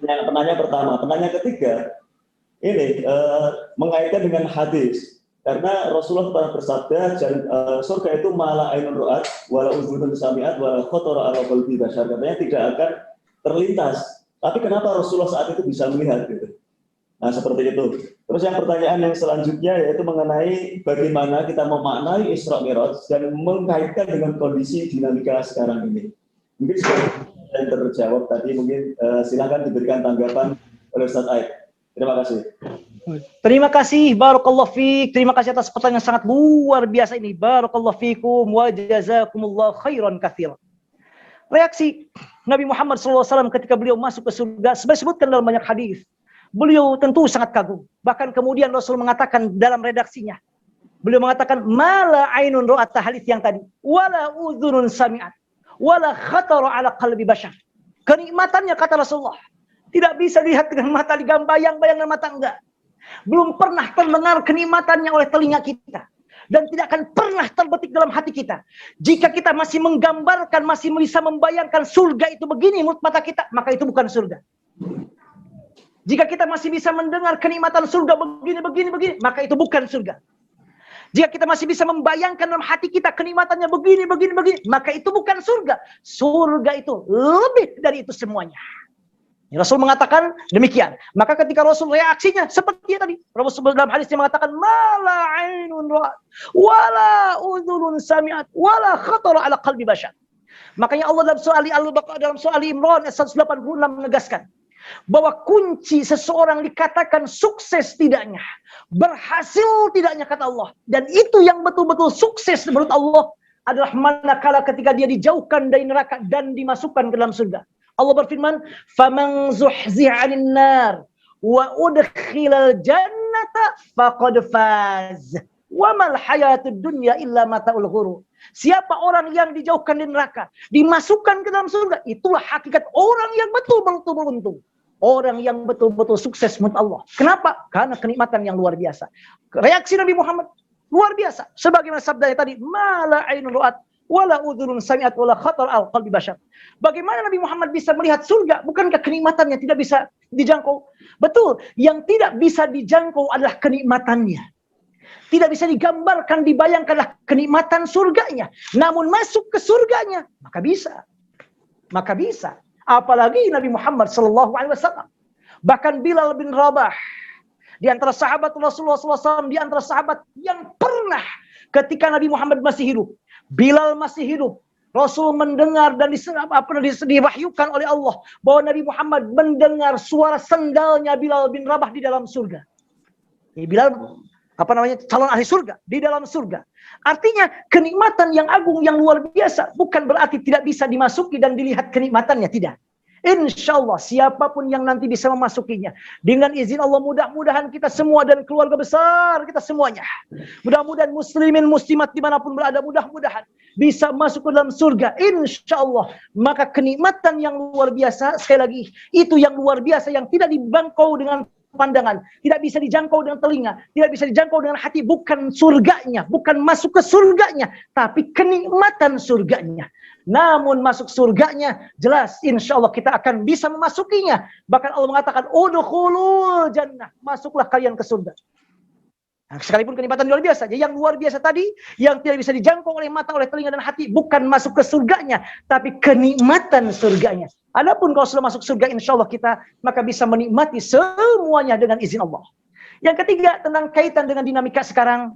Penanya pertama, penanya ketiga, ini mengaitkan dengan hadis. Karena Rasulullah pernah bersabda, surga itu mala ainun ru'at, wala uzunun sami'at, wala khotara ala qalbi bashar. Katanya tidak akan terlintas. Tapi kenapa Rasulullah saat itu bisa melihat gitu? Nah, seperti itu. Terus yang pertanyaan yang selanjutnya yaitu mengenai bagaimana kita memaknai Isra Mi'raj dan mengkaitkan dengan kondisi dinamika sekarang ini. Mungkin sudah yang terjawab tadi, mungkin silakan diberikan tanggapan oleh Ustaz Aib. Terima kasih. Terima kasih, barakallahu fiik. Terima kasih atas pertanyaan sangat luar biasa ini. Barakallahu fiikum wa jazakumullah khairan katsiran. Reaksi Nabi Muhammad SAW ketika beliau masuk ke surga, sebenarnya disebutkan dalam banyak hadis. Beliau tentu sangat kagum. Bahkan kemudian Rasul mengatakan dalam redaksinya, beliau mengatakan mala ainun ra'at, hadis yang tadi, wala udhunun sami'at, wala khatara ala qalbi bashar. Kenikmatannya kata Rasulullah tidak bisa dilihat dengan mata, dibayang-bayang dengan mata, enggak. Belum pernah terdengar kenikmatannya oleh telinga kita. Dan tidak akan pernah terbetik dalam hati kita. Jika kita masih menggambarkan, masih bisa membayangkan surga itu begini menurut mata kita, maka itu bukan surga. Jika kita masih bisa mendengar kenikmatan surga begini, maka itu bukan surga. Jika kita masih bisa membayangkan dalam hati kita kenikmatannya begini, maka itu bukan surga. Surga itu lebih dari itu semuanya. Rasul mengatakan demikian. Maka ketika Rasul reaksinya seperti tadi. Rasul dalam hadisnya mengatakan mala ainun ra'at wala udhunun sami'at wala khatara ala qalbi bashar. Makanya Allah dalam surah Ali Imran ayat 186 menegaskan bahwa kunci seseorang dikatakan sukses tidaknya, berhasil tidaknya kata Allah, dan itu yang betul-betul sukses menurut Allah adalah manakala ketika dia dijauhkan dari neraka dan dimasukkan ke dalam surga. Allah berfirman, "Faman zuhziha 'anil nar wa udkhilal jannata faqad faz. Wa mal hayatud dunya illa mata'ul ghurur." Siapa orang yang dijauhkan dari neraka, dimasukkan ke dalam surga, itulah hakikat orang yang betul-betul beruntung. Orang yang betul-betul sukses menurut Allah. Kenapa? Karena kenikmatan yang luar biasa. Reaksi Nabi Muhammad luar biasa. Sebagaimana sabdanya tadi, "Mala ainun ru'at wala udhunun sami'at wala khatar al qalbi bashar." Bagaimana Nabi Muhammad bisa melihat surga? Bukankah kenikmatannya tidak bisa dijangkau? Betul, yang tidak bisa dijangkau adalah kenikmatannya. Tidak bisa digambarkan, dibayangkanlah kenikmatan surganya. Namun masuk ke surganya, maka bisa. Maka bisa. Apalagi Nabi Muhammad SAW. Bahkan Bilal bin Rabah, di antara sahabat Rasulullah SAW, di antara sahabat yang pernah ketika Nabi Muhammad masih hidup, Bilal masih hidup, Rasul mendengar dan diwahyukan oleh Allah bahwa Nabi Muhammad mendengar suara sendalnya Bilal bin Rabah di dalam surga. Bilal calon ahli surga di dalam surga. Artinya kenikmatan yang agung, yang luar biasa, bukan berarti tidak bisa dimasuki dan dilihat kenikmatannya, tidak. Insya Allah siapapun yang nanti bisa memasukinya dengan izin Allah, mudah-mudahan kita semua dan keluarga besar kita semuanya, mudah-mudahan muslimin muslimat dimanapun berada, mudah-mudahan bisa masuk ke dalam surga, insya Allah. Maka kenikmatan yang luar biasa, sekali lagi, itu yang luar biasa, yang tidak dibangkau dengan pandangan, tidak bisa dijangkau dengan telinga, tidak bisa dijangkau dengan hati, bukan surganya, bukan masuk ke surganya, tapi kenikmatan surganya. Namun masuk surganya, jelas insya Allah kita akan bisa memasukinya. Bahkan Allah mengatakan, udkhulul jannah, masuklah kalian ke surga. Nah, sekalipun kenikmatan luar biasa, yang luar biasa tadi, yang tidak bisa dijangkau oleh mata, oleh telinga dan hati, bukan masuk ke surganya, tapi kenikmatan surganya. Adapun kalau sudah masuk surga, insya Allah kita maka bisa menikmati semuanya dengan izin Allah. Yang ketiga, tentang kaitan dengan dinamika sekarang.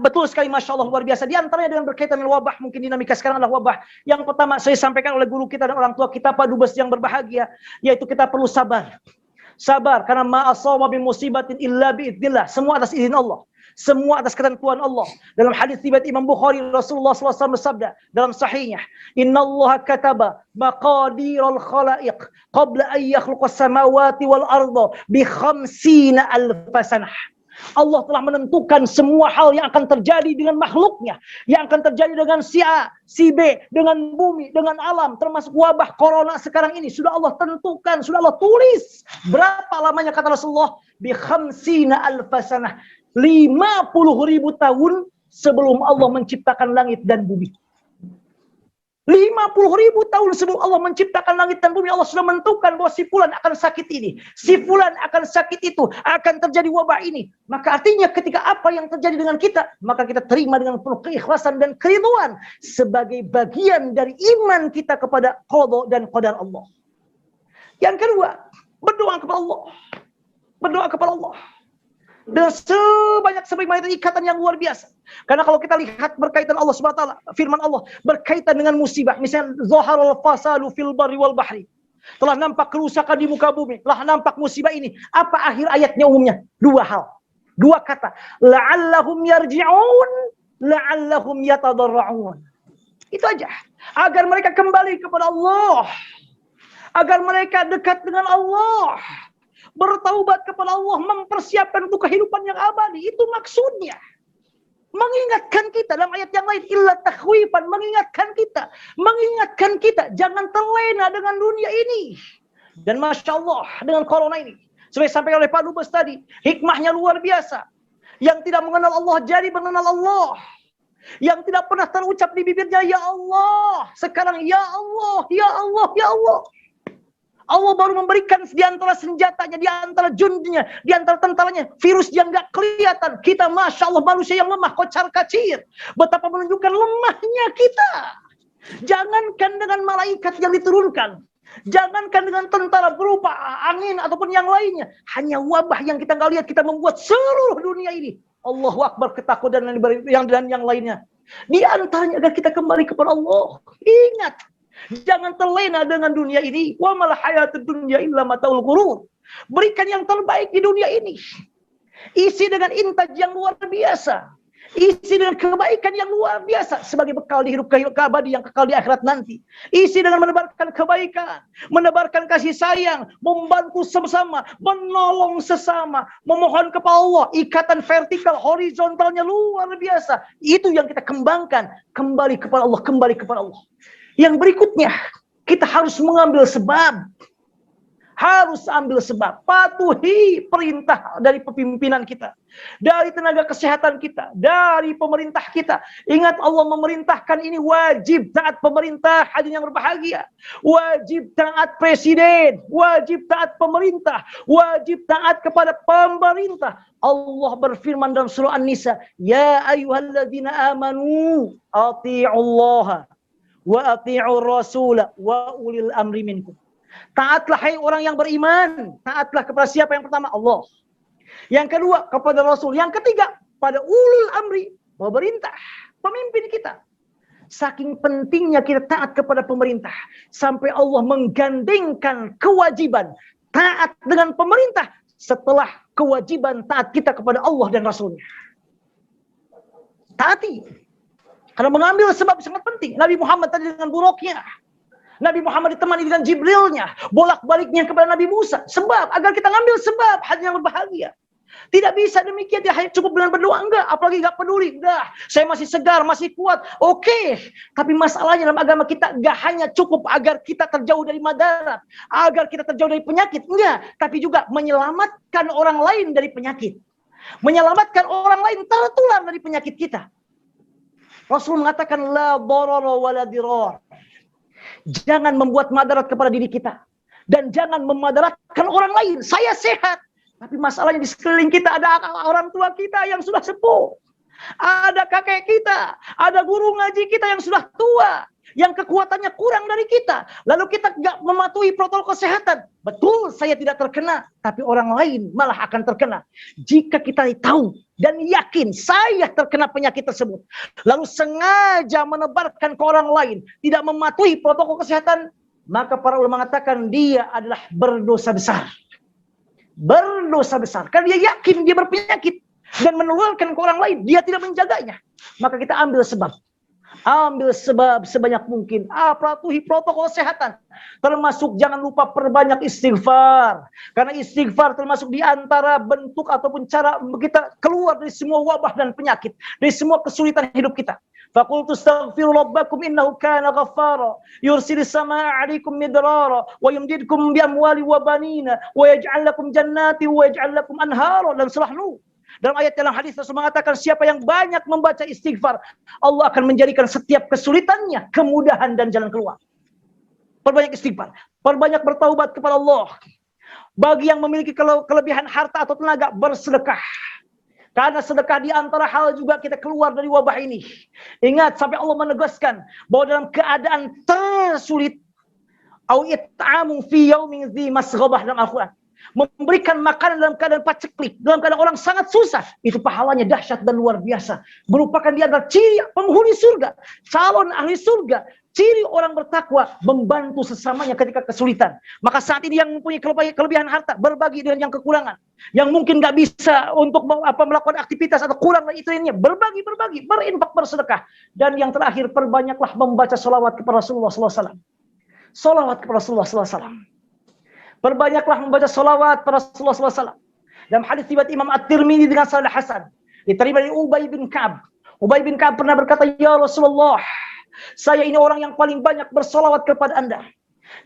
Betul sekali, Masya Allah, luar biasa. Di antaranya dengan berkaitan dengan wabah, mungkin dinamika sekarang adalah wabah. Yang pertama saya sampaikan oleh guru kita dan orang tua kita, Pak Dubes yang berbahagia, yaitu kita perlu sabar. Sabar, karena ma'asawma bi musibatin illa bi'idnillah. Semua atas izin Allah. Semua atas ketentuan Allah. Dalam hadis riwayat Imam Bukhari, Rasulullah SAW bersabda dalam sahihnya, "Innallaha kataba maqadiral khalaiq qabla an yakhluqas samawati wal arda bi 50,000 sanah." Allah telah menentukan semua hal yang akan terjadi dengan makhluknya, yang akan terjadi dengan si A, si B, dengan bumi, dengan alam, termasuk wabah corona sekarang ini. Sudah Allah tentukan, sudah Allah tulis. Berapa lamanya kata Rasulullah? Bi 50,000 sanah. 50.000 tahun sebelum Allah menciptakan langit dan bumi. 50.000 tahun sebelum Allah menciptakan langit dan bumi, Allah sudah menentukan bahwa si fulan akan sakit ini, si fulan akan sakit itu, akan terjadi wabah ini. Maka artinya ketika apa yang terjadi dengan kita, maka kita terima dengan penuh keikhlasan dan keriduan sebagai bagian dari iman kita kepada qada dan qadar Allah. Yang kedua, berdoa kepada Allah. Berdoa kepada Allah. Dan sebanyak ikatan yang luar biasa. Karena kalau kita lihat berkaitan Allah Subhanahu wa taala, firman Allah berkaitan dengan musibah, misalnya zaharul fasalu fil barri wal bahri. Telah nampak kerusakan di muka bumi, telah nampak musibah ini. Apa akhir ayatnya umumnya? Dua hal. Dua kata. La'allahum yarji'un, la'allahum yatadarra'un. Itu aja. Agar mereka kembali kepada Allah. Agar mereka dekat dengan Allah. Bertaubat kepada Allah, mempersiapkan untuk kehidupan yang abadi. Itu maksudnya. Mengingatkan kita dalam ayat yang lain, illa takhwifan, mengingatkan kita jangan terlena dengan dunia ini. Dan Masya Allah, dengan corona ini, seperti disampaikan oleh Pak Dubes tadi, hikmahnya luar biasa. Yang tidak mengenal Allah jadi mengenal Allah. Yang tidak pernah terucap di bibirnya ya Allah, sekarang ya Allah, ya Allah, ya Allah. Allah baru memberikan di antara senjatanya, di antara jundinya, di antara tentaranya, virus yang gak kelihatan. Kita Masya Allah manusia yang lemah, kocar kacir. Betapa menunjukkan lemahnya kita. Jangankan dengan malaikat yang diturunkan. Jangankan dengan tentara berupa angin ataupun yang lainnya. Hanya wabah yang kita gak lihat, kita membuat seluruh dunia ini. Allahu Akbar, ketakutan dan yang lainnya. Di antaranya agar kita kembali kepada Allah. Ingat. Jangan terlena dengan dunia ini. Wa mal hayatud dunya illa mataul ghurur. Berikan yang terbaik di dunia ini. Isi dengan intaj yang luar biasa. Isi dengan kebaikan yang luar biasa sebagai bekal di hidup abadi yang kekal di akhirat nanti. Isi dengan menebarkan kebaikan, menebarkan kasih sayang, membantu sesama, menolong sesama, memohon kepada Allah. Ikatan vertikal, horizontalnya luar biasa. Itu yang kita kembangkan. Kembali kepada Allah, kembali kepada Allah. Yang berikutnya, kita harus mengambil sebab. Harus ambil sebab. Patuhi perintah dari pimpinan kita. Dari tenaga kesehatan kita. Dari pemerintah kita. Ingat Allah memerintahkan ini wajib taat pemerintah. Hadirin yang berbahagia. Wajib taat presiden. Wajib taat pemerintah. Wajib taat kepada pemerintah. Allah berfirman dalam surah An-Nisa. Ya ayyuhalladzina amanu. Ati'ullaha. Wa ati'ur rasul wa ulil amri minkum. Taatlah hai orang yang beriman. Taatlah kepada siapa yang pertama? Allah. Yang kedua kepada Rasul. Yang ketiga pada ulul amri, pemerintah, pemimpin kita. Saking pentingnya kita taat kepada pemerintah sampai Allah menggandengkan kewajiban taat dengan pemerintah setelah kewajiban taat kita kepada Allah dan Rasulnya. Taati. Karena mengambil sebab sangat penting. Nabi Muhammad tadi dengan buruknya. Nabi Muhammad ditemani dengan Jibrilnya. Bolak-baliknya kepada Nabi Musa. Sebab, agar kita ngambil sebab. Hanya yang berbahagia. Tidak bisa demikian. Dia cukup dengan berdoa. Enggak, apalagi enggak peduli. Enggak, saya masih segar, masih kuat. Oke. Tapi masalahnya dalam agama kita enggak hanya cukup agar kita terjauh dari madarat. Agar kita terjauh dari penyakit. Enggak. Tapi juga menyelamatkan orang lain dari penyakit. Menyelamatkan orang lain tertular dari penyakit kita. Rasul mengatakan la darara wala dirar. Jangan membuat madarat kepada diri kita dan jangan memadaratkan orang lain. Saya sehat, tapi masalahnya di sekeliling kita ada orang tua kita yang sudah sepuh. Ada kakek kita, ada guru ngaji kita yang sudah tua, yang kekuatannya kurang dari kita. Lalu kita nggak mematuhi protokol kesehatan. Betul, saya tidak terkena, tapi orang lain malah akan terkena. Jika kita tahu dan yakin saya terkena penyakit tersebut, lalu sengaja menebarkan ke orang lain, tidak mematuhi protokol kesehatan, maka para ulama mengatakan dia adalah berdosa besar. Berdosa besar, karena dia yakin dia berpenyakit dan menularkan ke orang lain, dia tidak menjaganya. Maka kita ambil sebab. Ambil sebab sebanyak mungkin. Patuhi protokol kesehatan. Termasuk jangan lupa perbanyak istighfar. Karena istighfar termasuk di antara bentuk ataupun cara kita keluar dari semua wabah dan penyakit. Dari semua kesulitan hidup kita. Faqultu astaghfiru rabbakum innahu kana ghaffara yursilis samaa'a 'alaikum midrara wa yumdidkum bi amwali wa banina wa yaj'al lakum jannati wa yaj'al lakum anhara. Dan surah Nuh. Dalam ayat dalam hadis Rasul mengatakan siapa yang banyak membaca istighfar, Allah akan menjadikan setiap kesulitannya kemudahan dan jalan keluar. Perbanyak istighfar, perbanyak bertaubat kepada Allah. Bagi yang memiliki kelebihan harta atau tenaga, bersedekah. Karena sedekah di antara hal juga kita keluar dari wabah ini. Ingat, sampai Allah menegaskan bahwa dalam keadaan tersulit, au it'amu fi yaumin dzi masghabah dalam Al-Quran. Memberikan makanan dalam keadaan paceklik, dalam keadaan orang sangat susah, itu pahalanya dahsyat dan luar biasa. Merupakan di antara ciri penghuni surga, calon ahli surga. Ciri orang bertakwa membantu sesamanya ketika kesulitan. Maka saat ini yang mempunyai kelebihan harta berbagi dengan yang kekurangan, yang mungkin nggak bisa untuk melakukan aktivitas atau kurang dari itu lainnya, berbagi, berinfak, bersedekah. Dan yang terakhir, perbanyaklah membaca salawat kepada Rasulullah SAW. Salawat kepada Rasulullah SAW. Perbanyaklah membaca salawat kepada Rasulullah SAW. Dalam hadis riwayat Imam At-Tirmidzi dengan sanad hasan, diterima dari Ubay bin Ka'ab. Ubay bin Ka'ab pernah berkata, "Ya Rasulullah, saya ini orang yang paling banyak bersolawat kepada Anda.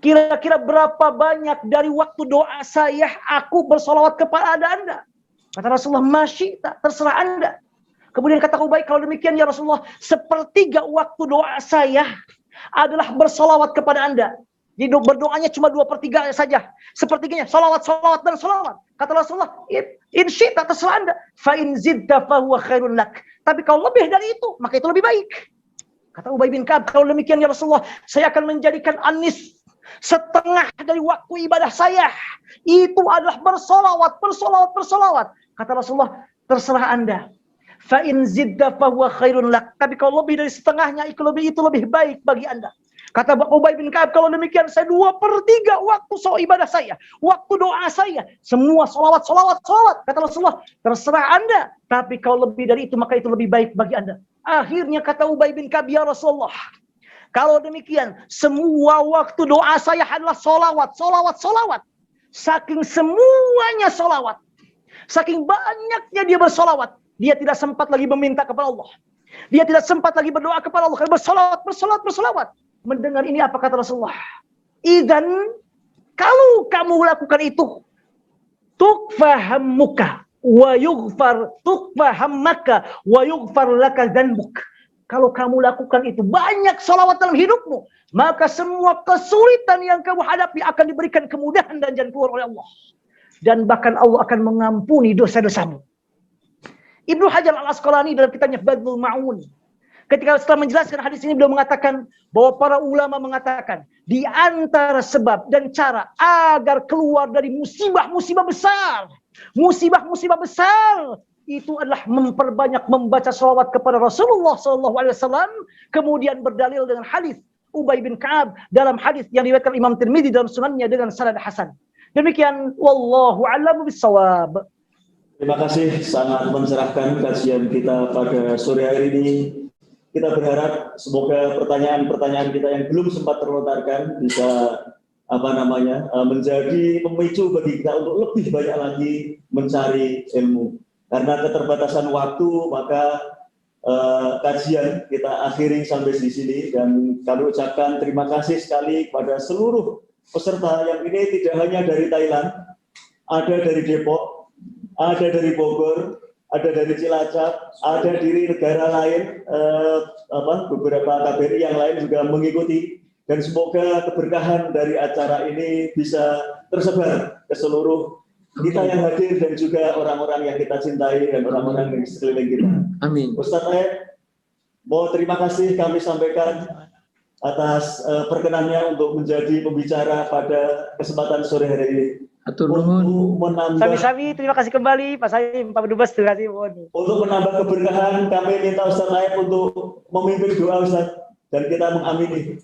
Kira-kira berapa banyak dari waktu doa saya aku bersolawat kepada Anda?" Kata Rasulullah, "Masyita, terserah Anda." Kemudian kata Ubay, "Kalau demikian ya Rasulullah, 1/3 waktu doa saya adalah bersolawat kepada Anda." Jadi berdoanya cuma 2/3 saja. 1/3-nya salawat, dan salawat. Kata Rasulullah, "In syi'ta, terserah Anda. Fa in zidta fa huwa khairun lak." Tapi kalau lebih dari itu, maka itu lebih baik. Kata Ubay bin Ka'ab, "Kalau demikian ya Rasulullah, saya akan menjadikan anis 1/2 dari waktu ibadah saya itu adalah bersolawat. Kata Rasulullah, "Terserah Anda. Fa in zidda fa huwa khairun lak." Tapi kalau lebih dari setengahnya, itu lebih baik bagi Anda. Kata Ubay bin Ka'ab, "Kalau demikian saya 2/3 waktu ibadah saya, waktu doa saya, semua solawat. Kata Rasulullah, "Terserah Anda. Tapi kalau lebih dari itu, maka itu lebih baik bagi Anda." Akhirnya kata Ubay bin Ka'ab, "Ya Rasulullah, kalau demikian semua waktu doa saya adalah solawat. Saking semuanya solawat, saking banyaknya dia bersolawat, dia tidak sempat lagi meminta kepada Allah. Dia tidak sempat lagi berdoa kepada Allah. Bersolawat. Mendengar ini apa kata Rasulullah? "Idzan, kalau kamu lakukan itu, tukfahammuka wa yughfar laka dzanbuk." Kalau kamu lakukan itu banyak salawat dalam hidupmu, maka semua kesulitan yang kamu hadapi akan diberikan kemudahan dan jalan keluar oleh Allah. Dan bahkan Allah akan mengampuni dosa-dosamu. Ibnu Hajar Al-Asqalani dalam kitabnya Badlul Ma'un, ketika setelah menjelaskan hadis ini, beliau mengatakan bahwa para ulama mengatakan di antara sebab dan cara agar keluar dari musibah-musibah besar itu adalah memperbanyak membaca salawat kepada Rasulullah SAW. Kemudian berdalil dengan hadis Ubay bin Ka'ab dalam hadis yang diriwayatkan Imam Tirmidzi dalam sunannya dengan sanad hasan. Demikian, wallahu a'lamu bissawab. Terima kasih, sangat mencerahkan kajian kita pada sore hari ini. Kita berharap semoga pertanyaan-pertanyaan kita yang belum sempat terlontarkan bisa menjadi pemicu bagi kita untuk lebih banyak lagi mencari ilmu. Karena keterbatasan waktu, maka kajian kita akhiri sampai di sini, dan kami ucapkan terima kasih sekali kepada seluruh peserta yang ini tidak hanya dari Thailand, ada dari Depok, ada dari Bogor, ada dari Cilacap, ada dari negara lain, beberapa KBRI yang lain juga mengikuti, dan semoga keberkahan dari acara ini bisa tersebar ke seluruh kita yang hadir dan juga orang-orang yang kita cintai dan orang-orang yang di sekeliling kita. Amin. Ustadz Aep, mau terima kasih kami sampaikan atas perkenannya untuk menjadi pembicara pada kesempatan sore hari ini. Sami-sami, terima kasih kembali Pak Saim, Pak Dubes, terima kasih. Untuk menambah keberkahan, kami minta Ustadz Aep untuk memimpin doa Ustadz, dan kita mengamini.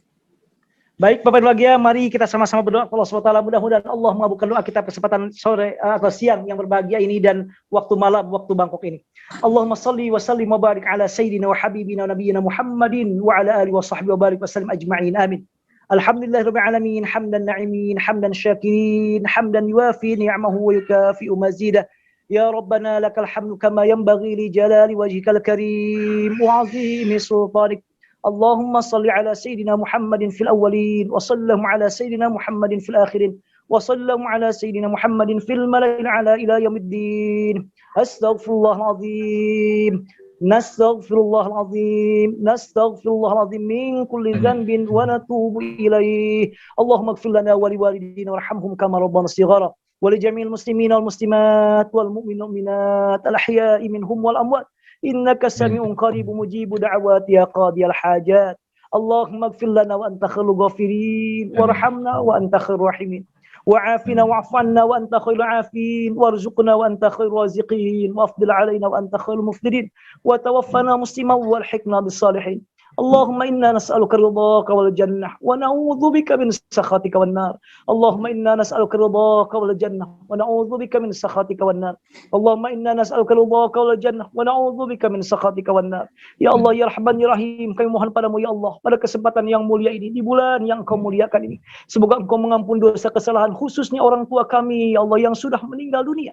Baik Bapak Bahagia, mari kita sama-sama berdoa kepada Allah SWT. Mudah-mudahan Allah mengabulkan doa kita kesempatan sore atau siang yang berbahagia ini dan waktu malam, waktu Bangkok ini. Allahumma salli wa sallim wa barik ala sayyidina wa habibina wa nabiyyina Muhammadin wa ala alihi wa sahbihi wa barik wa sallim ajma'in. Amin. Alhamdulillahirabbil alamin, hamdan na'imin, hamdan syakirin, hamdan yuwafi ni'amahu wa yukafi'u mazidah. Ya Rabbana lakal hamdu kama yanbaghi li jalali wajhikal karim wa 'azimi sultanik. اللهم صل على سيدنا محمد في الأولين وصلهم على سيدنا محمد في الآخرين sallallahu ala sayyidina Muhammadin fil mala'il a'la ila yaumiddin. Astaghfirullahalazim. Nastaghfirullahalazim min kulli dhanbin wa natubu ilaih. Allahumma ighfir lana wa liwalidina warhamhum kama rabbana shighara. ولجميع المسلمين والمسلمات والمؤمنين والمؤمنات الأحياء منهم والأموات إنك سميع قريب مجيب دعوات يا قاضي الحاجات اللهم اغفر لنا وأنت خير الغافرين وارحمنا وأنت خير الراحمين وعافنا واعف عنا وأنت خير العافين وارزقنا وأنت خير الرازقين وافضل علينا وأنت خير المفضلين وتوفنا مسلما والحقنا بالصالحين اللهم إنا نسألك رضاك والجنة ونعوذ بك من سخطك والنار اللهم إنا نسألك رضاك والجنة ونعوذ بك من سخطك والنار اللهم إنا نسألك رضاك والجنة ونعوذ بك من سخطك والنار Ya Allah, ya Rahman, ya Rahim, kami mohon padamu ya Allah, pada kesempatan yang mulia ini, di bulan yang kau muliakan ini, semoga engkau mengampuni dosa kesalahan khususnya orang tua kami ya Allah yang sudah meninggal dunia,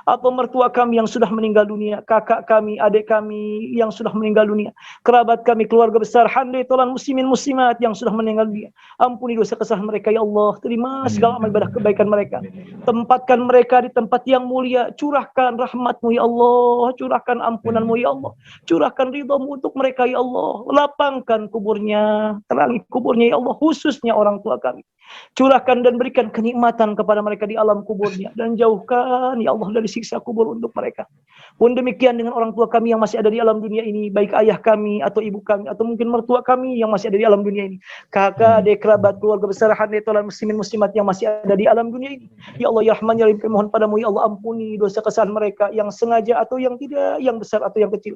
atau mertua kami yang sudah meninggal dunia, kakak kami, adik kami yang sudah meninggal dunia, kerabat kami, keluarga besar, handai tolan muslimin muslimat yang sudah meninggal dunia. Ampuni dosa kesalahan mereka ya Allah, terima segala amal ibadah kebaikan mereka, tempatkan mereka di tempat yang mulia, curahkan rahmatmu ya Allah, curahkan ampunanmu ya Allah, curahkan ridhamu untuk mereka ya Allah, lapangkan kuburnya, terangi kuburnya ya Allah, khususnya orang tua kami. Curahkan dan berikan kenikmatan kepada mereka di alam kuburnya, dan jauhkan ya Allah dari siksa kubur untuk mereka. Pun demikian dengan orang tua kami yang masih ada di alam dunia ini, baik ayah kami atau ibu kami atau mungkin mertua kami yang masih ada di alam dunia ini, kakak, adik, kerabat, keluarga besar, handai tolan muslimin muslimat yang masih ada di alam dunia ini. Ya Allah, ya Rahman, ya Rahim, kami mohon padamu ya Allah, ampuni dosa kesalahan mereka yang sengaja atau yang tidak, yang besar atau yang kecil.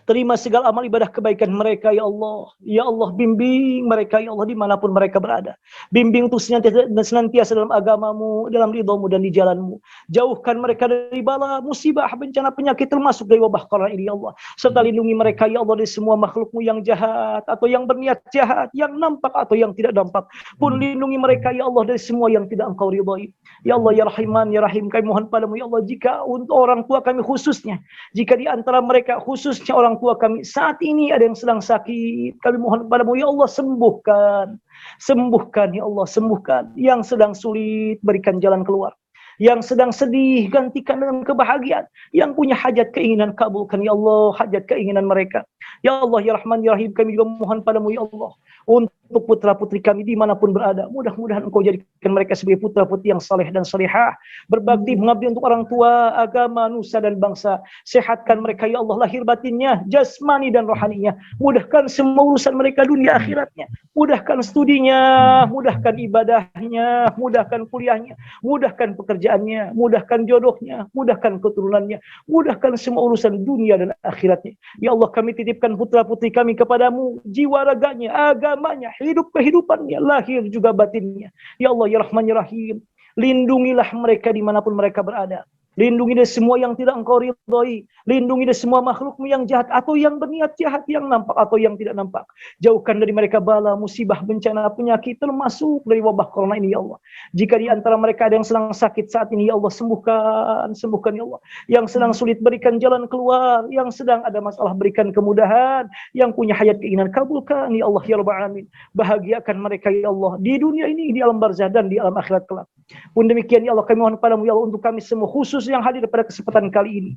Terima segala amal ibadah kebaikan mereka ya Allah. Ya Allah, bimbing mereka ya Allah dimanapun mereka berada. Bimbing untuk senantiasa dalam agamamu, dalam ridhamu dan di jalanmu. Jauhkan mereka dari bala, musibah, bencana, penyakit, termasuk dari wabah corona ini ya Allah. Serta lindungi mereka ya Allah dari semua makhlukmu yang jahat atau yang berniat jahat, yang nampak atau yang tidak nampak. Pun lindungi mereka ya Allah dari semua yang tidak engkau ridhai. Ya Allah, ya Rahman, ya Rahim, kami mohon padamu ya Allah, jika untuk orang tua kami khususnya, jika di antara mereka khususnya orang tua kami saat ini ada yang sedang sakit, kami mohon padamu ya Allah, sembuhkan, sembuhkan ya Allah, sembuhkan. Yang sedang sulit, berikan jalan keluar. Yang sedang sedih, gantikan dengan kebahagiaan. Yang punya hajat keinginan, kabulkan ya Allah hajat keinginan mereka. Ya Allah, ya Rahman, ya Rahim, kami juga mohon padamu ya Allah, untuk putra-putri kami dimanapun berada, mudah-mudahan engkau jadikan mereka sebagai putra-putri yang saleh dan salihah, berbakti mengabdi untuk orang tua, agama, nusa dan bangsa. Sehatkan mereka ya Allah, lahir batinnya, jasmani dan rohaninya. Mudahkan semua urusan mereka dunia akhiratnya. Mudahkan studinya, mudahkan ibadahnya, mudahkan kuliahnya, mudahkan pekerjaannya, mudahkan jodohnya, mudahkan keturunannya, mudahkan semua urusan dunia dan akhiratnya. Ya Allah, kami titipkan putra-putri kami kepadamu, jiwa raganya, agamanya, hidup kehidupannya, lahir juga batinnya. Ya Allah, ya Rahman, ya Rahim, lindungilah mereka dimanapun mereka berada. Lindungi dari semua yang tidak engkau ridhai. Lindungi dari semua makhlukmu yang jahat atau yang berniat jahat, yang nampak atau yang tidak nampak. Jauhkan dari mereka bala, musibah, bencana, penyakit, termasuk dari wabah corona ini ya Allah. Jika di antara mereka ada yang sedang sakit saat ini ya Allah, sembuhkan, sembuhkan ya Allah. Yang sedang sulit, berikan jalan keluar. Yang sedang ada masalah, berikan kemudahan. Yang punya hayat keinginan, kabulkan ya Allah ya Rabbal Alamin. Bahagiakan mereka ya Allah di dunia ini, di alam barzah dan di alam akhirat kelak. Pun demikian ya Allah, kami mohon padamu ya Allah, untuk kami semua khusus yang hadir pada kesempatan kali ini.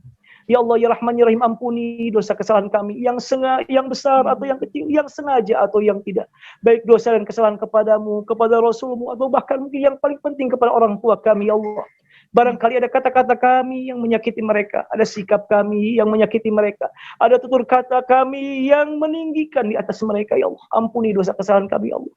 Ya Allah, ya Rahman, ya Rahim, ampuni dosa kesalahan kami yang sengaja, yang besar atau yang kecil, yang sengaja atau yang tidak. Baik dosa dan kesalahan kepadamu, kepada Rasulmu, atau bahkan mungkin yang paling penting kepada orang tua kami ya Allah. Barangkali ada kata-kata kami yang menyakiti mereka, ada sikap kami yang menyakiti mereka, ada tutur kata kami yang meninggikan di atas mereka ya Allah. Ampuni dosa kesalahan kami ya Allah.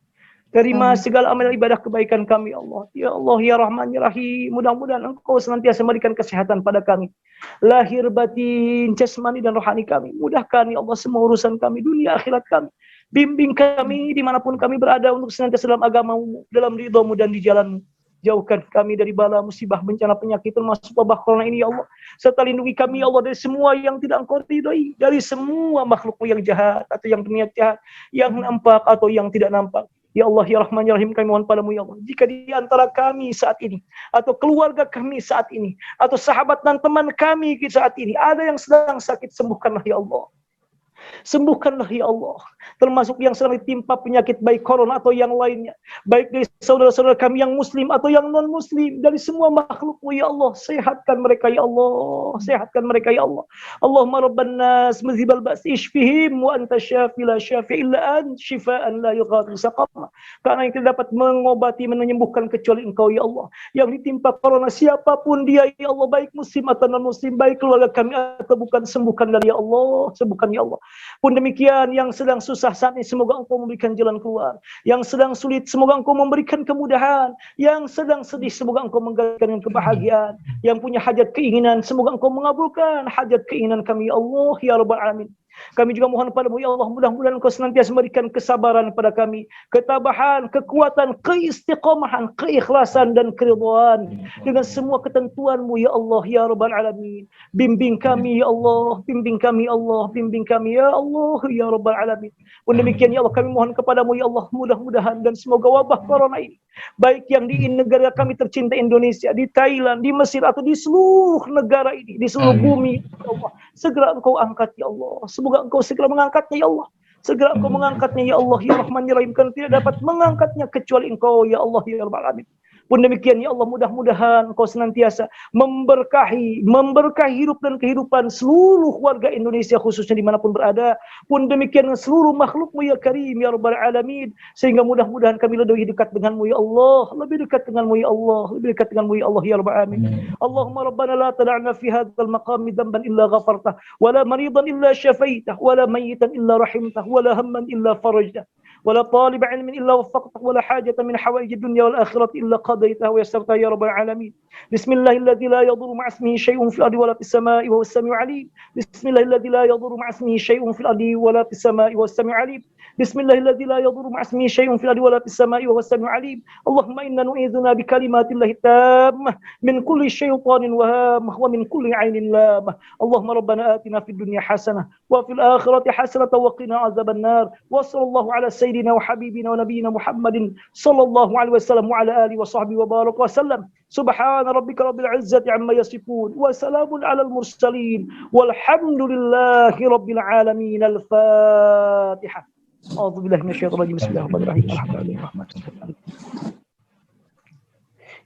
Terima segala amal ibadah kebaikan kami Allah. Ya Allah, ya Rahman, ya Rahim, mudah-mudahan engkau senantiasa memberikan kesehatan pada kami, lahir batin, jasmani dan rohani kami. Mudahkan ya Allah semua urusan kami, dunia akhirat kami. Bimbing kami dimanapun kami berada untuk senantiasa dalam agamamu, dalam ridhamu dan di jalanmu. Jauhkan kami dari bala, musibah, bencana, penyakit, termasuk wabah corona ini ya Allah. Serta lindungi kami ya Allah dari semua yang tidak engkau ridhai, dari semua makhlukmu yang jahat atau yang berniat jahat, yang nampak atau yang tidak nampak. Ya Allah, ya Rahman, ya Rahim, kami mohon padamu ya Allah, jika di antara kami saat ini, atau keluarga kami saat ini, atau sahabat dan teman kami saat ini, ada yang sedang sakit, sembuhkanlah ya Allah. Sembuhkanlah ya Allah. termasuk yang sedang ditimpa penyakit baik corona atau yang lainnya, baik dari saudara-saudara kami yang muslim atau yang non-muslim, dari semua makhluk-Mu ya Allah, sehatkan mereka ya Allah, sehatkan mereka ya Allah. Allahumma rabban nas muzhibal ba's ishfihim wa anta syafi la syafi illa ant syifaan la yughadiru saqama. Karena yang tidak dapat mengobati menyembuhkan kecuali Engkau ya Allah. Yang ditimpa corona siapapun dia ya Allah, baik muslim atau non-muslim, baik keluarga kami atau bukan, sembuhkanlah ya Allah, sembuhkan ya Allah. Pun demikian yang sedang susah saat ini, semoga Engkau memberikan jalan keluar. Yang sedang sulit, semoga Engkau memberikan kemudahan. Yang sedang sedih, semoga Engkau menggantikan kebahagiaan. Yang punya hajat keinginan, semoga Engkau mengabulkan hajat keinginan kami ya Allah ya Rabbal Alamin. Kami juga mohon padamu ya Allah, mudah-mudahan Engkau senantiasa memberikan kesabaran kepada kami, ketabahan, kekuatan, keistiqomahan, keikhlasan dan keridhaan dengan semua ketentuan-Mu ya Allah ya Rabbal Alamin. Bimbing kami ya Allah, bimbing kami ya Allah, bimbing kami ya Allah ya Rabbal Alamin. Pun demikian ya Allah, kami mohon kepadamu ya Allah, mudah-mudahan dan semoga wabah corona ini, baik yang di negara kami tercinta Indonesia, di Thailand, di Mesir atau di seluruh negara ini, di seluruh bumi ya Allah, segera Engkau angkat ya Allah. Semoga Engkau segera mengangkatnya ya Allah. Segera Engkau mengangkatnya ya Allah ya Rahman ya Rahim, karena tidak dapat mengangkatnya kecuali Engkau ya Allah ya Rabbal Alamin. Pun demikian ya Allah, mudah-mudahan Engkau senantiasa memberkahi hidup dan kehidupan seluruh warga Indonesia khususnya dimanapun berada. Pun demikian seluruh makhluk-Mu ya Karim ya Rabbal Alamin, sehingga mudah-mudahan kami lebih dekat dengan-Mu ya Allah, lebih dekat dengan-Mu ya Allah, lebih dekat dengan-Mu ya Allah ya Rabbal Alamin. Allahumma rabbana la tada'na fi hadzal maqami dhanban illa ghafartah, wala maridan illa syafaitah, wala mayyitan illa rahimtah, wala hamman illa farajtah, ولا طالب علم إلا وفقته، ولا حاجة من حوائج الدنيا والآخرة إلا قضيتها ويسرتها يا رب العالمين. بسم الله الذي لا يضر مع اسمه شيء في الأرض ولا في السماء وهو السميع العليم. بسم الله الذي لا يضر مع اسمه شيء في الأرض ولا في السماء وهو السميع العليم. بسم الله الذي لا يضر مع اسمه شيء في الأرض ولا في السماء وهو السميع العليم. اللهم إنا نعيذنا بكلمات الله التامة من كل شيطان وهامة ومن كل عين لامة. اللهم ربنا آتنا في الدنيا حسنة وفي الآخرة حسنة وقنا عذاب النار. وصلى الله على سيدنا وحبيبنا ونبينا محمد صلى الله عليه وسلم وعلى آله وصحبه وبارك وسلم. سبحان ربك رب العزة عما يصفون وسلام على المرسلين والحمد لله رب العالمين. الفاتحة. أعوذ بالله من الشيطان الرجيم. بسم الله الرحمن الرحيم. الحمد لله الرحمن الرحيم.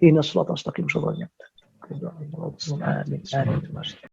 إن الصراط المستقيم صراط الله. آمين آمين.